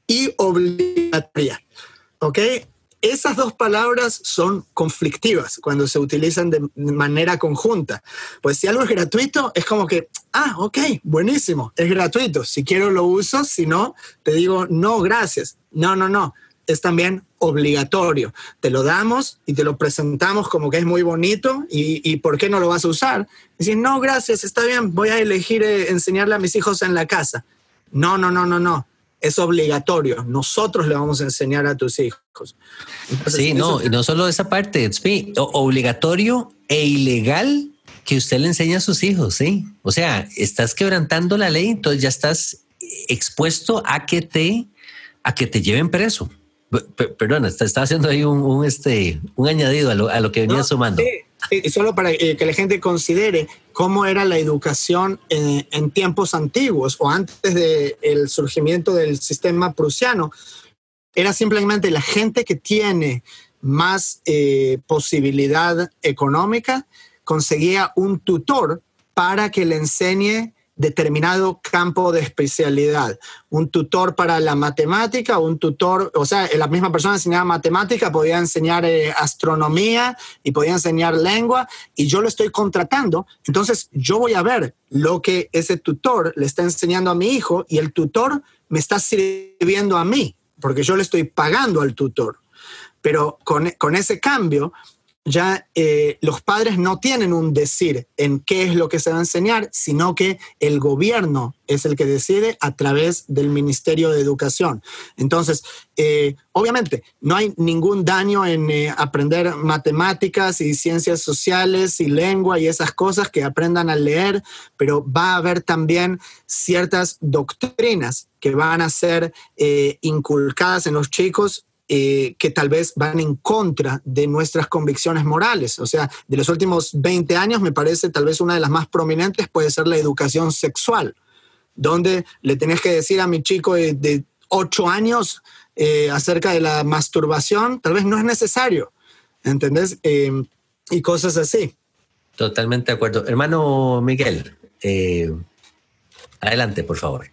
y obligatoria, ¿ok? Esas dos palabras son conflictivas cuando se utilizan de manera conjunta. Pues si algo es gratuito, es como que, ok, buenísimo, es gratuito. Si quiero lo uso, si no, te digo, no, gracias. No. es también obligatorio. Te lo damos y te lo presentamos como que es muy bonito y ¿por qué no lo vas a usar? Decir, no, gracias, está bien, voy a elegir enseñarle a mis hijos en la casa. No. Es obligatorio. Nosotros le vamos a enseñar a tus hijos. Entonces, sí, no, y no solo esa parte, obligatorio e ilegal que usted le enseña a sus hijos, ¿sí? O sea, estás quebrantando la ley, entonces ya estás expuesto a que te lleven preso. Perdona, está haciendo ahí un añadido a lo que venía sumando. Sí, y solo para que la gente considere cómo era la educación en tiempos antiguos o antes del surgimiento del sistema prusiano. Era simplemente la gente que tiene más posibilidad económica conseguía un tutor para que le enseñe determinado campo de especialidad. Un tutor para la matemática, un tutor, o sea, la misma persona enseñaba matemática, podía enseñar astronomía y podía enseñar lengua, y yo lo estoy contratando. Entonces yo voy a ver lo que ese tutor le está enseñando a mi hijo y el tutor me está sirviendo a mí, porque yo le estoy pagando al tutor. Pero con ese cambio, ya los padres no tienen un decir en qué es lo que se va a enseñar, sino que el gobierno es el que decide a través del Ministerio de Educación. Entonces, obviamente, no hay ningún daño en aprender matemáticas y ciencias sociales y lengua y esas cosas, que aprendan a leer, pero va a haber también ciertas doctrinas que van a ser inculcadas en los chicos, que tal vez van en contra de nuestras convicciones morales. O sea, de los últimos 20 años, me parece tal vez una de las más prominentes puede ser la educación sexual, donde le tenés que decir a mi chico de 8 años acerca de la masturbación, tal vez no es necesario, ¿entendés? Y cosas así. Totalmente de acuerdo. Hermano Miguel, adelante, por favor.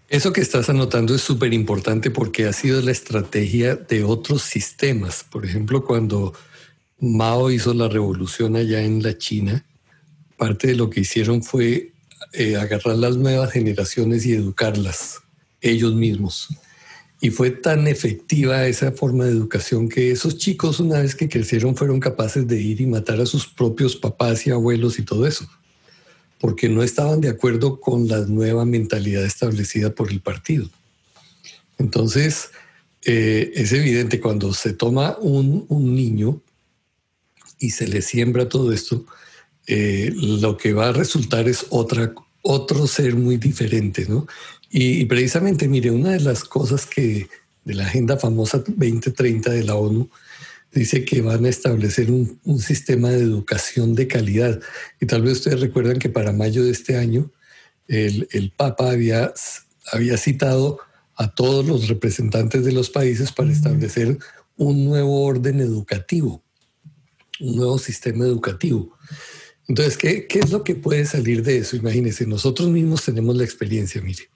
Eso que estás anotando es súper importante porque ha sido la estrategia de otros sistemas. Por ejemplo, cuando Mao hizo la revolución allá en la China, parte de lo que hicieron fue agarrar las nuevas generaciones y educarlas ellos mismos. Y fue tan efectiva esa forma de educación que esos chicos, una vez que crecieron, fueron capaces de ir y matar a sus propios papás y abuelos y todo eso, porque no estaban de acuerdo con la nueva mentalidad establecida por el partido. Entonces, es evidente cuando se toma un niño y se le siembra todo esto, lo que va a resultar es otro ser muy diferente, ¿no? Y precisamente, mire, una de las cosas de la Agenda Famosa 2030 de la ONU, dice que van a establecer un sistema de educación de calidad. Y tal vez ustedes recuerdan que para mayo de este año el Papa había citado a todos los representantes de los países para establecer un nuevo orden educativo, un nuevo sistema educativo. Entonces, ¿qué es lo que puede salir de eso? Imagínense, nosotros mismos tenemos la experiencia, mire.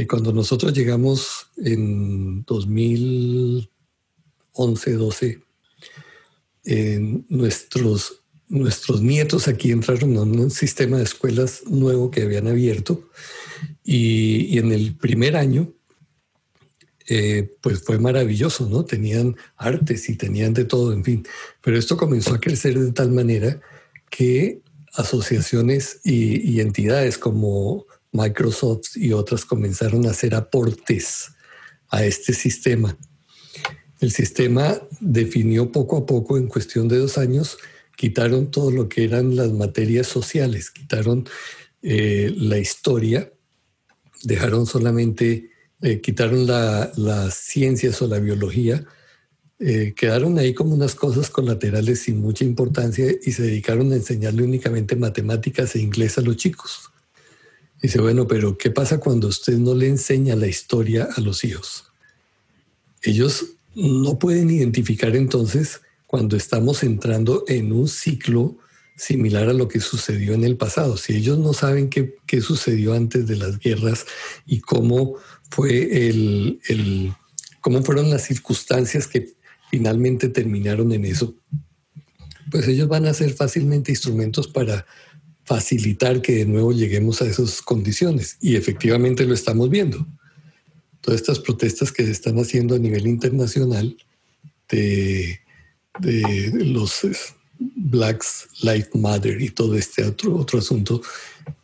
Cuando nosotros llegamos en 2011, 12, nuestros nietos aquí entraron a un sistema de escuelas nuevo que habían abierto, y en el primer año pues fue maravilloso, ¿no? Tenían artes y tenían de todo, en fin. Pero esto comenzó a crecer de tal manera que asociaciones y entidades como Microsoft y otras comenzaron a hacer aportes a este sistema. El sistema definió poco a poco, en cuestión de 2 años, quitaron todo lo que eran las materias sociales, quitaron la historia, dejaron solamente, quitaron las ciencias o la biología, quedaron ahí como unas cosas colaterales sin mucha importancia y se dedicaron a enseñarle únicamente matemáticas e inglés a los chicos. Dice, bueno, pero ¿qué pasa cuando usted no le enseña la historia a los hijos? Ellos no pueden identificar entonces cuando estamos entrando en un ciclo similar a lo que sucedió en el pasado. Si ellos no saben qué sucedió antes de las guerras y cómo fue cómo fueron las circunstancias que finalmente terminaron en eso, pues ellos van a ser fácilmente instrumentos para facilitar que de nuevo lleguemos a esas condiciones. Y efectivamente lo estamos viendo. todas estas protestas que se están haciendo a nivel internacional de los Black Lives Matter y todo este otro asunto,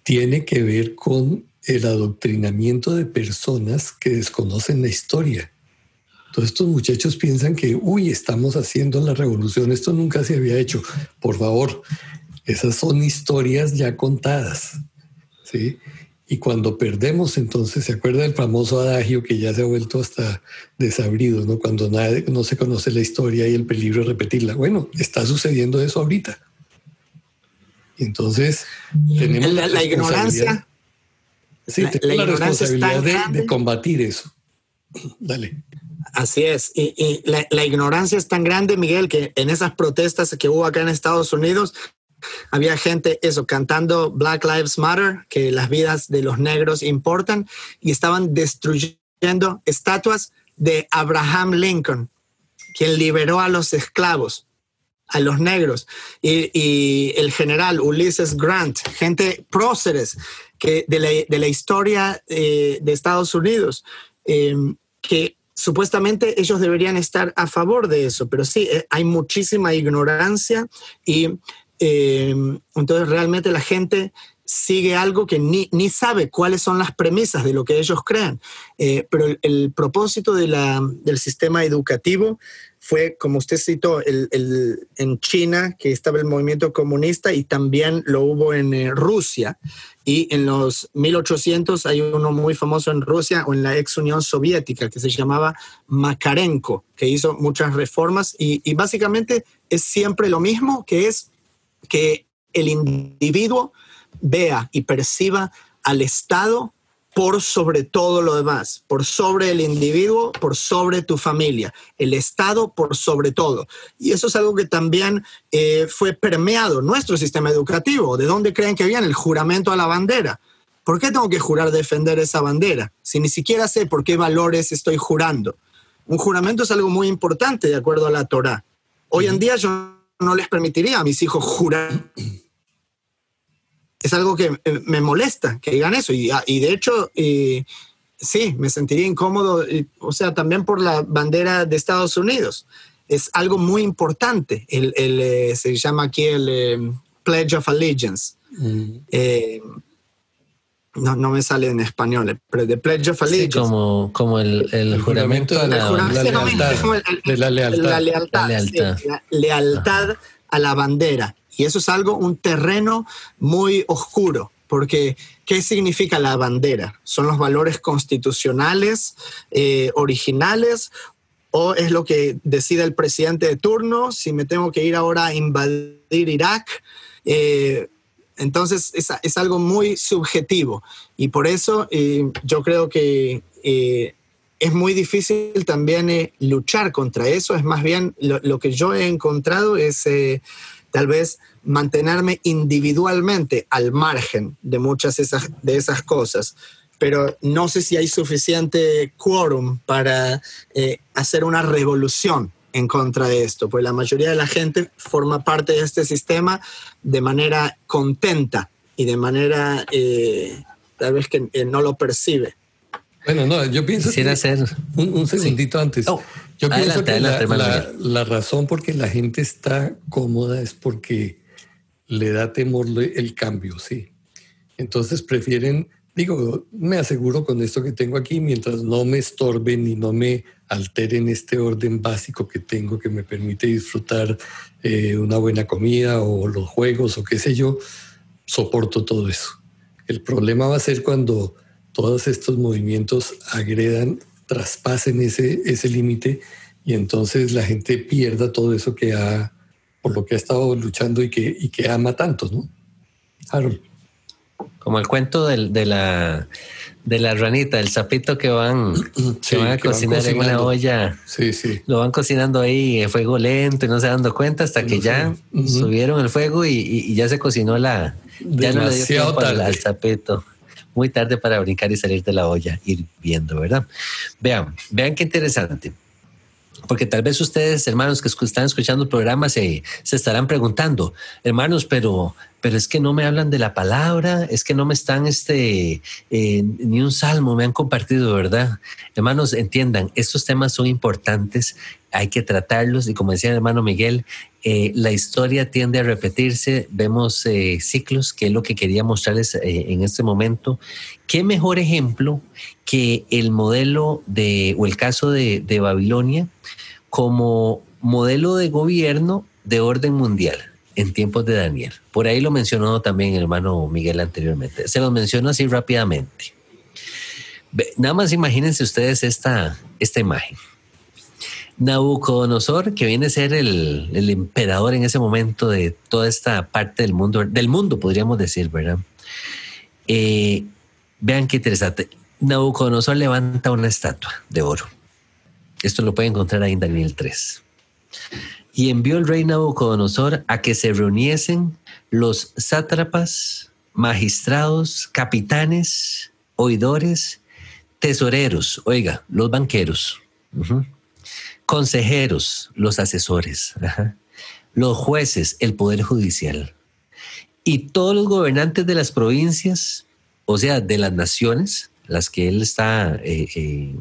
tiene que ver con el adoctrinamiento de personas que desconocen la historia. Todos estos muchachos piensan que, estamos haciendo la revolución, esto nunca se había hecho. Por favor, esas son historias ya contadas, ¿sí? Y cuando perdemos, entonces, ¿se acuerda del famoso adagio que ya se ha vuelto hasta desabrido, ¿no? Cuando no se conoce la historia y el peligro de repetirla. Bueno, está sucediendo eso ahorita. Entonces, tenemos la ignorancia. Sí, tenemos la responsabilidad de combatir eso. Dale. Así es. Y la ignorancia es tan grande, Miguel, que en esas protestas que hubo acá en Estados Unidos, había gente cantando Black Lives Matter, que las vidas de los negros importan, y estaban destruyendo estatuas de Abraham Lincoln, quien liberó a los esclavos, a los negros, y el general Ulysses Grant, gente próceres que de la historia de Estados Unidos, que supuestamente ellos deberían estar a favor de eso, pero sí, hay muchísima ignorancia y entonces realmente la gente sigue algo que ni sabe cuáles son las premisas de lo que ellos crean. Pero el propósito del sistema educativo fue, como usted citó, en China, que estaba el movimiento comunista, y también lo hubo en Rusia. Y en los 1800 hay uno muy famoso en Rusia o en la ex Unión Soviética que se llamaba Makarenko, que hizo muchas reformas y básicamente es siempre lo mismo, que es que el individuo vea y perciba al Estado por sobre todo lo demás, por sobre el individuo, por sobre tu familia, el Estado por sobre todo. Y eso es algo que también fue permeado en nuestro sistema educativo. ¿De dónde creen que viene el juramento a la bandera? ¿Por qué tengo que jurar defender esa bandera si ni siquiera sé por qué valores estoy jurando? Un juramento es algo muy importante de acuerdo a la Torá. Hoy en día yo no les permitiría a mis hijos jurar. Es algo que me molesta que digan eso. Y de hecho, sí, me sentiría incómodo, también por la bandera de Estados Unidos. Es algo muy importante. Se llama aquí el Pledge of Allegiance. No me sale en español, pero the Pledge of Allegiance. Sí, como el juramento de la lealtad. La lealtad a la bandera. Y eso es un terreno muy oscuro, porque ¿qué significa la bandera? ¿Son los valores constitucionales, originales, o es lo que decide el presidente de turno? Si me tengo que ir ahora a invadir Irak, entonces es algo muy subjetivo. Y por eso yo creo que es muy difícil también luchar contra eso. Es más bien lo que yo he encontrado es tal vez mantenerme individualmente al margen de muchas de esas cosas. Pero no sé si hay suficiente quórum para hacer una revolución en contra de esto, pues la mayoría de la gente forma parte de este sistema de manera contenta y de manera tal vez que no lo percibe. Bueno, no, yo pienso quisiera hacer un segundito antes. Yo pienso que la razón por que la gente está cómoda es porque le da temor el cambio, sí. Entonces prefieren, me aseguro con esto que tengo aquí, mientras no me estorben y no me alteren este orden básico que tengo que me permite disfrutar una buena comida o los juegos o qué sé yo, soporto todo eso. El problema va a ser cuando todos estos movimientos agredan, traspasen ese límite y entonces la gente pierda todo eso por lo que ha estado luchando y que ama tanto, ¿no? Harold. Como el cuento de la ranita, el sapito que van a cocinar en una olla. Sí, sí. Lo van cocinando ahí a fuego lento y no se dando cuenta hasta que ya subieron el fuego y ya se cocinó ya no le dio tiempo al sapito. Muy tarde para brincar y salir de la olla hirviendo, ¿verdad? Vean qué interesante. Porque tal vez ustedes, hermanos que están escuchando el programa, se estarán preguntando, hermanos, pero pero es que no me hablan de la palabra, es que no me están ni un salmo me han compartido, ¿verdad? Hermanos, entiendan, estos temas son importantes, hay que tratarlos y como decía el hermano Miguel, la historia tiende a repetirse, vemos ciclos, que es lo que quería mostrarles en este momento. ¿Qué mejor ejemplo que el modelo o el caso de Babilonia como modelo de gobierno de orden mundial en tiempos de Daniel? Por ahí lo mencionó también el hermano Miguel anteriormente. Se lo menciono así rápidamente. Nada más imagínense ustedes esta imagen. Nabucodonosor, que viene a ser el emperador en ese momento de toda esta parte del mundo podríamos decir, ¿verdad? Vean qué interesante. Nabucodonosor levanta una estatua de oro. Esto lo pueden encontrar ahí en Daniel 3. Y envió el rey Nabucodonosor a que se reuniesen los sátrapas, magistrados, capitanes, oidores, tesoreros, oiga, los banqueros, consejeros, los asesores, los jueces, el poder judicial, y todos los gobernantes de las provincias, o sea, de las naciones, las que él está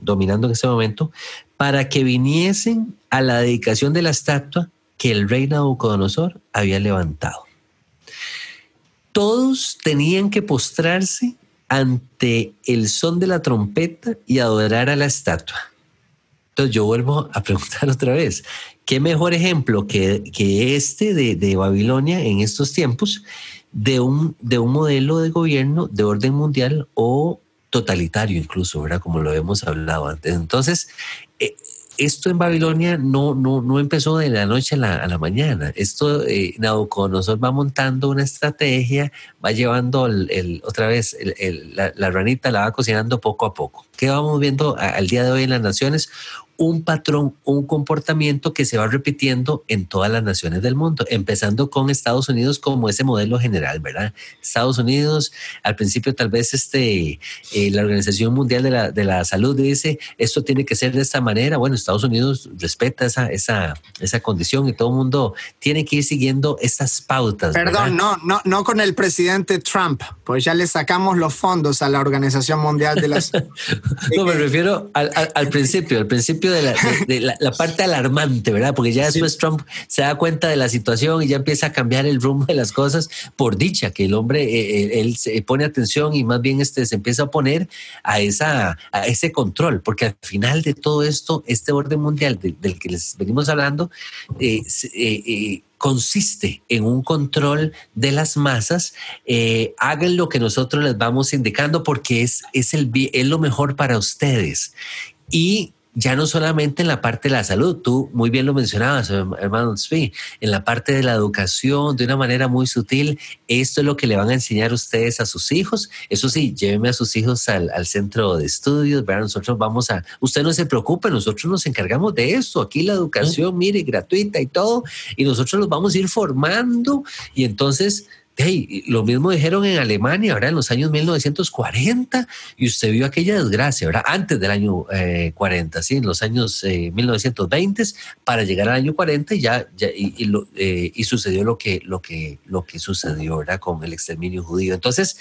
dominando en ese momento, para que viniesen a la dedicación de la estatua que el rey Nabucodonosor había levantado. Todos tenían que postrarse ante el son de la trompeta y adorar a la estatua. Entonces yo vuelvo a preguntar otra vez, ¿qué mejor ejemplo que este de Babilonia en estos tiempos de un modelo de gobierno de orden mundial o totalitario incluso, ¿verdad? Como lo hemos hablado antes. Entonces, esto en Babilonia no empezó de la noche a la mañana. Esto, Nabucodonosor va montando una estrategia, va llevando otra vez la ranita, la va cocinando poco a poco. ¿Qué vamos viendo al día de hoy en las naciones? Un patrón, un comportamiento que se va repitiendo en todas las naciones del mundo, empezando con Estados Unidos como ese modelo general, ¿verdad? Estados Unidos, al principio tal vez la Organización Mundial de la Salud dice, esto tiene que ser de esta manera. Bueno, Estados Unidos respeta esa condición y todo el mundo tiene que ir siguiendo estas pautas. Perdón, ¿verdad? No con el presidente Trump, pues ya le sacamos los fondos a la Organización Mundial de la Salud. No, me refiero al principio de la parte alarmante, ¿verdad? Porque ya después Trump se da cuenta de la situación y ya empieza a cambiar el rumbo de las cosas, por dicha que el hombre, él se pone atención y más bien se empieza a oponer a ese control, porque al final de todo esto, este orden mundial del que les venimos hablando, consiste en un control de las masas. Hagan lo que nosotros les vamos indicando porque es lo mejor para ustedes. Y ya no solamente en la parte de la salud, tú muy bien lo mencionabas, hermano Tzvi, en la parte de la educación, de una manera muy sutil, esto es lo que le van a enseñar ustedes a sus hijos. Eso sí, llévenme a sus hijos al centro de estudios, ¿verdad? Nosotros usted no se preocupe, nosotros nos encargamos de esto, aquí la educación, mire, gratuita y todo, y nosotros los vamos a ir formando, y entonces... Hey, lo mismo dijeron en Alemania, ¿verdad? En los años 1940, y usted vio aquella desgracia, ¿verdad? Antes del año 40, ¿sí? En los años 1920, para llegar al año 40 y sucedió lo que sucedió, ¿verdad? Con el exterminio judío. Entonces,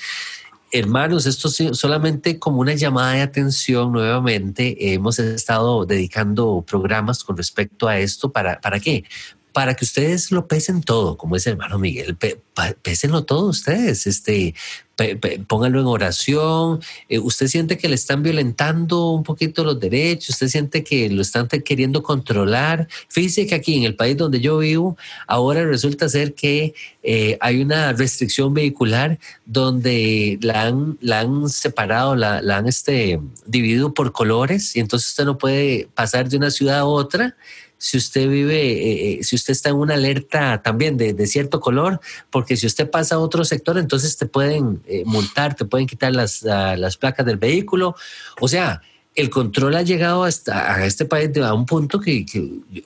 hermanos, esto solamente como una llamada de atención nuevamente. Hemos estado dedicando programas con respecto a esto. ¿Para qué? Para que ustedes lo pesen todo, como dice el hermano Miguel, pésenlo todo ustedes, pónganlo en oración. Usted siente que le están violentando un poquito los derechos, usted siente que lo están queriendo controlar. Fíjese que aquí en el país donde yo vivo, ahora resulta ser que hay una restricción vehicular donde la han separado, la han dividido por colores, y entonces usted no puede pasar de una ciudad a otra si usted si usted está en una alerta también de cierto color, porque si usted pasa a otro sector, entonces te pueden multar, te pueden quitar las placas del vehículo. O sea, el control ha llegado a este país a un punto que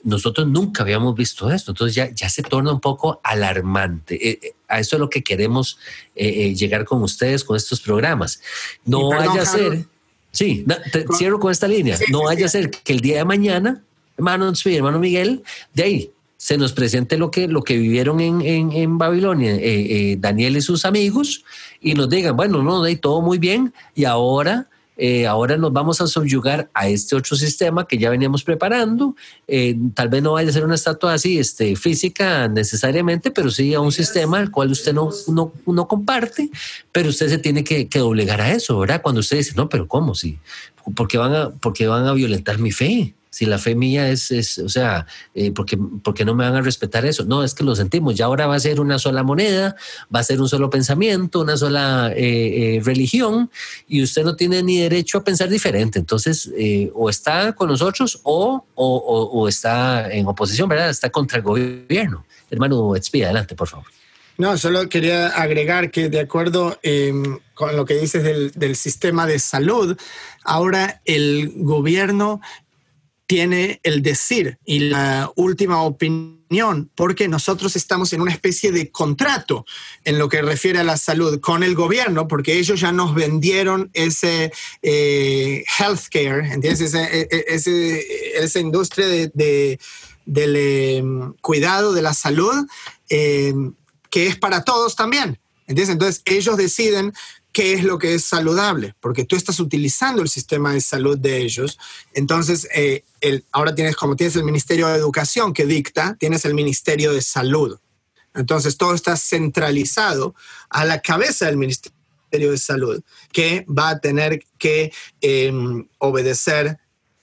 nosotros nunca habíamos visto esto. Entonces ya se torna un poco alarmante. A eso es lo que queremos llegar con ustedes, con estos programas. No vaya a ser... Sí, cierro con esta línea. No vaya a ser que el día de mañana, hermano Miguel, de ahí se nos presente lo que vivieron en Babilonia, Daniel y sus amigos, y nos digan, bueno, no, de todo muy bien, y ahora nos vamos a subyugar a este otro sistema que ya veníamos preparando. Tal vez no vaya a ser una estatua así física necesariamente, pero sí a un sistema al cual usted no comparte, pero usted se tiene que doblegar a eso, ¿verdad? Cuando usted dice, no, pero ¿cómo? Sí, ¿por qué van a violentar mi fe? Si la fe mía ¿por qué no me van a respetar eso? No, es que lo sentimos, ya ahora va a ser una sola moneda, va a ser un solo pensamiento, una sola religión, y usted no tiene ni derecho a pensar diferente. Entonces, o está con nosotros o está en oposición, ¿verdad? Está contra el gobierno. Hermano Expi, adelante, por favor. No, solo quería agregar que de acuerdo con lo que dices del sistema de salud, ahora el gobierno tiene el decir y la última opinión, porque nosotros estamos en una especie de contrato en lo que refiere a la salud con el gobierno, porque ellos ya nos vendieron ese healthcare, ¿entiendes? Esa industria del cuidado de la salud, que es para todos también, ¿entiendes? Entonces ellos deciden qué es lo que es saludable, porque tú estás utilizando el sistema de salud de ellos. Entonces, ahora como tienes el Ministerio de Educación que dicta, tienes el Ministerio de Salud. Entonces, todo está centralizado a la cabeza del Ministerio de Salud, que va a tener que obedecer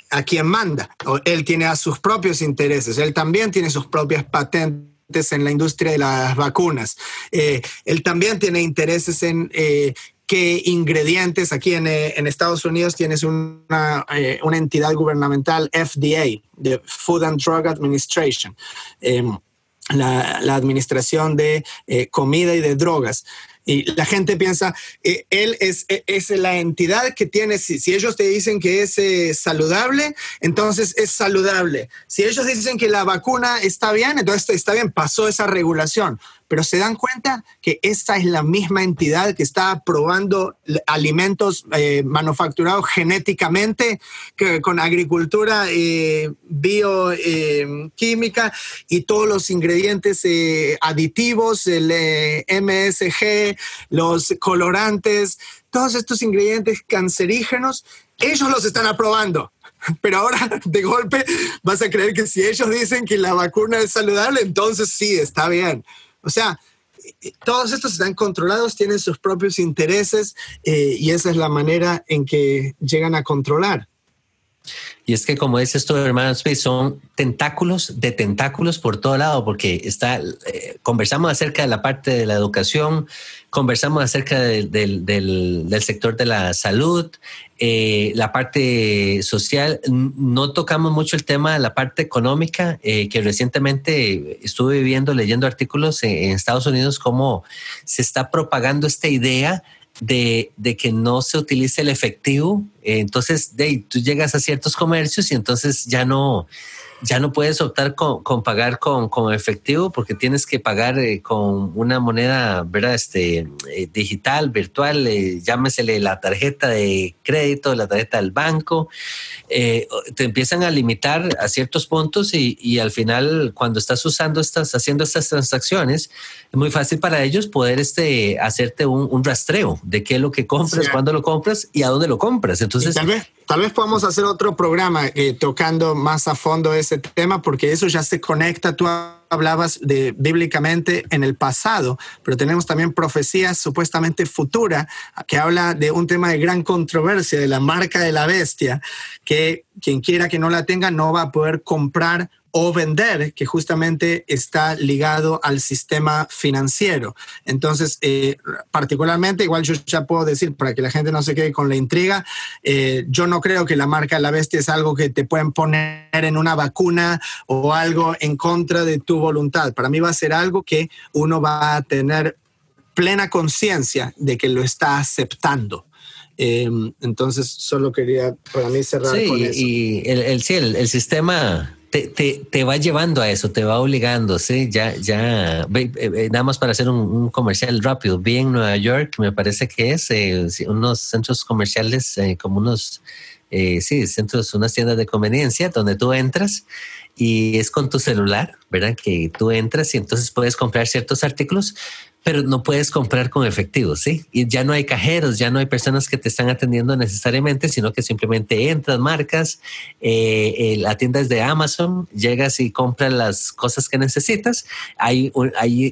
a quien manda. Él tiene a sus propios intereses, él también tiene sus propias patentes en la industria de las vacunas. Él también tiene intereses en qué ingredientes. Aquí en Estados Unidos tienes una entidad gubernamental, FDA, the Food and Drug Administration, la administración de comida y de drogas. Y la gente piensa, él es la entidad que tiene, si ellos te dicen que es saludable, entonces es saludable. Si ellos dicen que la vacuna está bien, entonces está bien, pasó esa regulación. Pero se dan cuenta que esta es la misma entidad que está aprobando alimentos manufacturados genéticamente, con agricultura bioquímica y todos los ingredientes aditivos, el MSG, los colorantes, todos estos ingredientes cancerígenos, ellos los están aprobando. Pero ahora, de golpe, vas a creer que si ellos dicen que la vacuna es saludable, entonces sí, está bien. O sea, todos estos están controlados, tienen sus propios intereses y esa es la manera en que llegan a controlar. Y es que, como dices tú, hermano, son tentáculos de tentáculos por todo lado, porque conversamos acerca de la parte de la educación, conversamos acerca del sector de la salud, la parte social. No tocamos mucho el tema de la parte económica, que recientemente estuve leyendo artículos en Estados Unidos, cómo se está propagando esta idea de que no se utilice el efectivo. Entonces tú llegas a ciertos comercios y entonces ya no puedes optar con pagar con efectivo, porque tienes que pagar con una moneda, ¿verdad? Digital, virtual, llámesele la tarjeta de crédito, la tarjeta del banco. Te empiezan a limitar a ciertos puntos y al final, cuando estás haciendo estas transacciones, es muy fácil para ellos poder hacerte un rastreo de qué es lo que compras, sí, cuándo lo compras y a dónde lo compras. Entonces, tal vez podamos hacer otro programa tocando más a fondo ese tema, porque eso ya se conecta. Tú hablabas bíblicamente en el pasado, pero tenemos también profecías supuestamente futuras que habla de un tema de gran controversia, de la marca de la bestia, que quien quiera que no la tenga no va a poder comprar o vender, que justamente está ligado al sistema financiero. Entonces, particularmente, igual yo ya puedo decir, para que la gente no se quede con la intriga, yo no creo que la marca de la bestia es algo que te pueden poner en una vacuna o algo en contra de tu voluntad. Para mí va a ser algo que uno va a tener plena conciencia de que lo está aceptando. Entonces, solo quería para mí cerrar con eso. Y el sistema te va llevando a eso, te va obligando, ¿sí? Nada más para hacer un comercial rápido. Vi en Nueva York, me parece que es unos centros comerciales como unos sí, centros, unas tiendas de conveniencia donde tú entras y es con tu celular, ¿verdad? Que tú entras y entonces puedes comprar ciertos artículos, pero no puedes comprar con efectivo, ¿sí? Y ya no hay cajeros, ya no hay personas que te están atendiendo necesariamente, sino que simplemente entras, marcas, la tienda es de Amazon, llegas y compras las cosas que necesitas, hay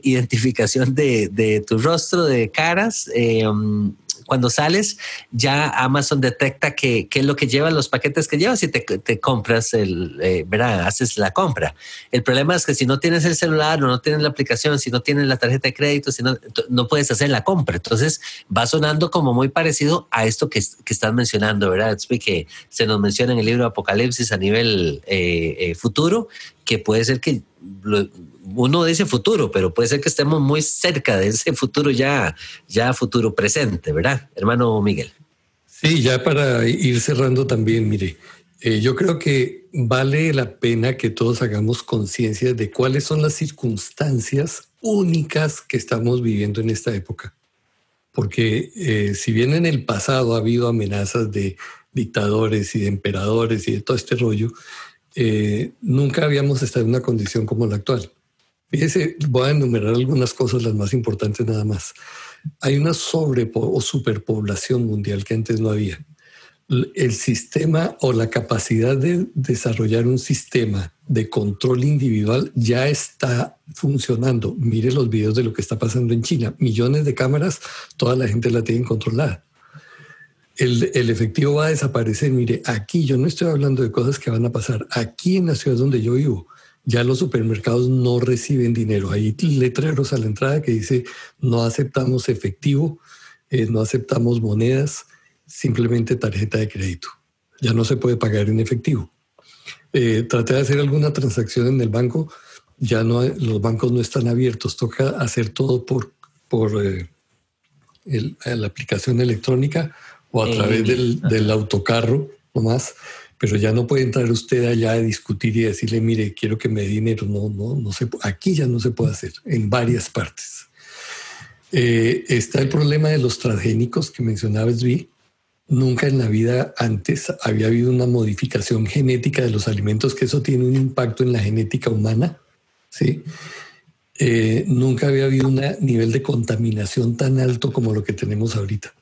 identificación de tu rostro, de caras, cuando sales, ya Amazon detecta qué es lo que llevan los paquetes que llevas y te compras ¿verdad? Haces la compra. El problema es que si no tienes el celular o no tienes la aplicación, si no tienes la tarjeta de crédito, si no puedes hacer la compra. Entonces va sonando como muy parecido a esto que estás mencionando, ¿verdad? Que se nos menciona en el libro Apocalipsis a nivel futuro, que puede ser que uno dice futuro, pero puede ser que estemos muy cerca de ese futuro ya futuro presente, ¿verdad, hermano Miguel? Sí, ya para ir cerrando también, mire, yo creo que vale la pena que todos hagamos conciencia de cuáles son las circunstancias únicas que estamos viviendo en esta época. Porque si bien en el pasado ha habido amenazas de dictadores y de emperadores y de todo este rollo, nunca habíamos estado en una condición como la actual. Fíjese, voy a enumerar algunas cosas, las más importantes nada más. Hay una o superpoblación mundial que antes no había. El sistema o la capacidad de desarrollar un sistema de control individual ya está funcionando. Mire los videos de lo que está pasando en China. Millones de cámaras, toda la gente la tiene controlada. El efectivo va a desaparecer. Mire, aquí yo no estoy hablando de cosas que van a pasar. Aquí en la ciudad donde yo vivo, ya los supermercados no reciben dinero. Hay letreros a la entrada que dice no aceptamos efectivo, no aceptamos monedas, simplemente tarjeta de crédito. Ya no se puede pagar en efectivo. Traté de hacer alguna transacción en el banco, ya no, los bancos no están abiertos, toca hacer todo por la aplicación electrónica o a través del autocarro nomás. Pero ya no puede entrar usted allá a discutir y decirle, mire, quiero que me dé dinero. No se puede. Aquí ya no se puede hacer, en varias partes. Está el problema de los transgénicos que mencionaba Svi. Nunca en la vida antes había habido una modificación genética de los alimentos, que eso tiene un impacto en la genética humana, ¿sí? Nunca había habido un nivel de contaminación tan alto como lo que tenemos ahorita.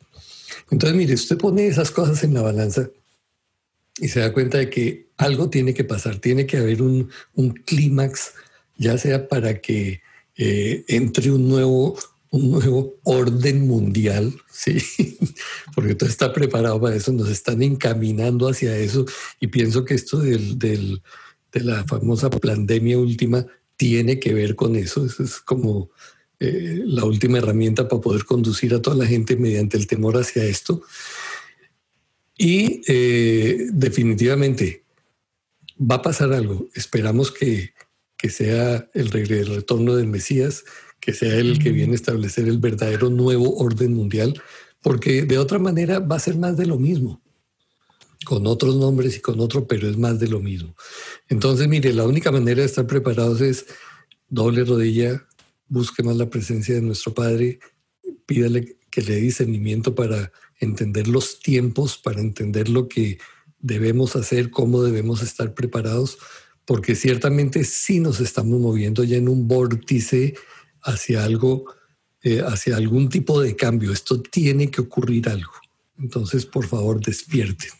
Entonces, mire, usted pone esas cosas en la balanza y se da cuenta de que algo tiene que pasar, tiene que haber un clímax, ya sea para que entre un nuevo orden mundial, ¿sí? Porque todo está preparado para eso, nos están encaminando hacia eso, y pienso que esto de la famosa pandemia última tiene que ver con eso. Eso es como la última herramienta para poder conducir a toda la gente mediante el temor hacia esto. Y definitivamente va a pasar algo. Esperamos que sea el retorno del Mesías, que sea el que viene a establecer el verdadero nuevo orden mundial, porque de otra manera va a ser más de lo mismo, con otros nombres y con otro, pero es más de lo mismo. Entonces, mire, la única manera de estar preparados es doble rodilla, busque más la presencia de nuestro Padre, pídale que le dé discernimiento para entender los tiempos, para entender lo que debemos hacer, cómo debemos estar preparados, porque ciertamente sí nos estamos moviendo ya en un vórtice hacia algo, hacia algún tipo de cambio. Esto tiene que ocurrir algo. Entonces, por favor, despierten.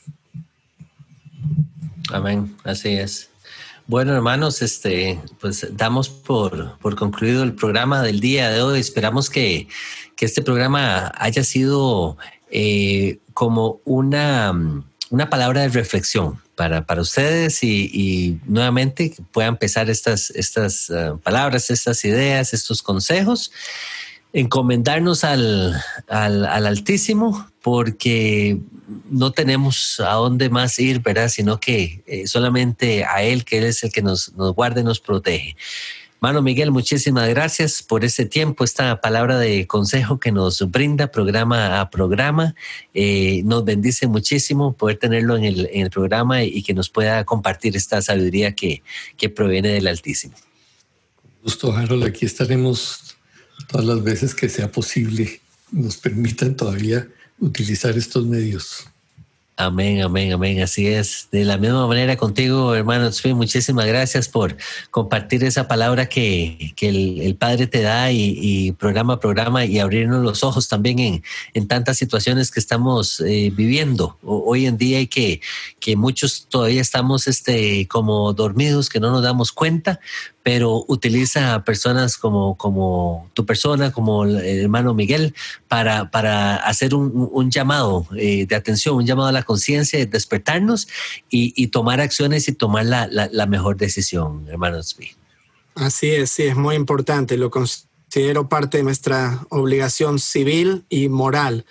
Amén, así es. Bueno, hermanos, pues damos por concluido el programa del día de hoy. Esperamos que este programa haya sido como una palabra de reflexión para ustedes y nuevamente puedan empezar estas palabras, estas ideas, estos consejos, encomendarnos al Altísimo, porque no tenemos a dónde más ir, ¿verdad? Sino que solamente a Él, que Él es el que nos guarda y nos protege. Mano Miguel, muchísimas gracias por este tiempo, esta palabra de consejo que nos brinda programa a programa. Nos bendice muchísimo poder tenerlo en el programa y que nos pueda compartir esta sabiduría que proviene del Altísimo. Gusto, Harold. Aquí estaremos todas las veces que sea posible, nos permitan todavía utilizar estos medios. Amén, amén, amén. Así es. De la misma manera contigo, hermano Tzvi, muchísimas gracias por compartir esa palabra que el Padre te da y programa a programa, y abrirnos los ojos también en tantas situaciones que estamos viviendo hoy en día, y que muchos todavía estamos como dormidos, que no nos damos cuenta, pero utiliza a personas como tu persona, como el hermano Miguel, para hacer un llamado de atención, un llamado a la conciencia, de despertarnos y tomar acciones y tomar la mejor decisión, hermano Tzvi. Así es, sí, es muy importante. Lo considero parte de nuestra obligación civil y moral.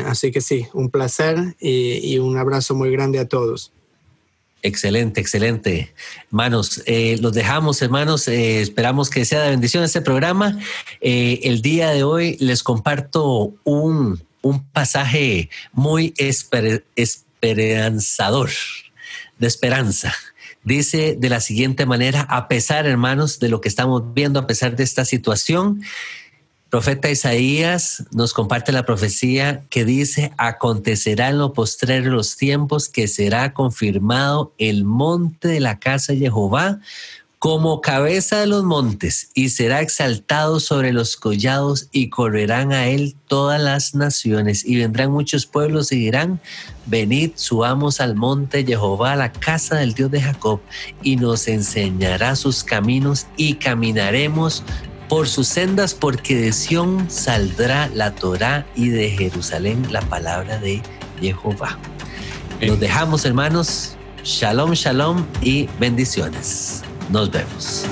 Así que sí, un placer y un abrazo muy grande a todos. Excelente, excelente. Hermanos, los dejamos, hermanos. Esperamos que sea de bendición este programa. El día de hoy les comparto un pasaje muy esperanzador, de esperanza. Dice de la siguiente manera: a pesar, hermanos, de lo que estamos viendo, a pesar de esta situación, profeta Isaías nos comparte la profecía que dice: acontecerá en lo postrero de los tiempos que será confirmado el monte de la casa de Jehová como cabeza de los montes, y será exaltado sobre los collados, y correrán a él todas las naciones, y vendrán muchos pueblos y dirán: venid, subamos al monte de Jehová, a la casa del Dios de Jacob, y nos enseñará sus caminos, y caminaremos por sus sendas, porque de Sión saldrá la Torá, y de Jerusalén la palabra de Jehová. Los dejamos, hermanos. Shalom, shalom y bendiciones. Nos vemos.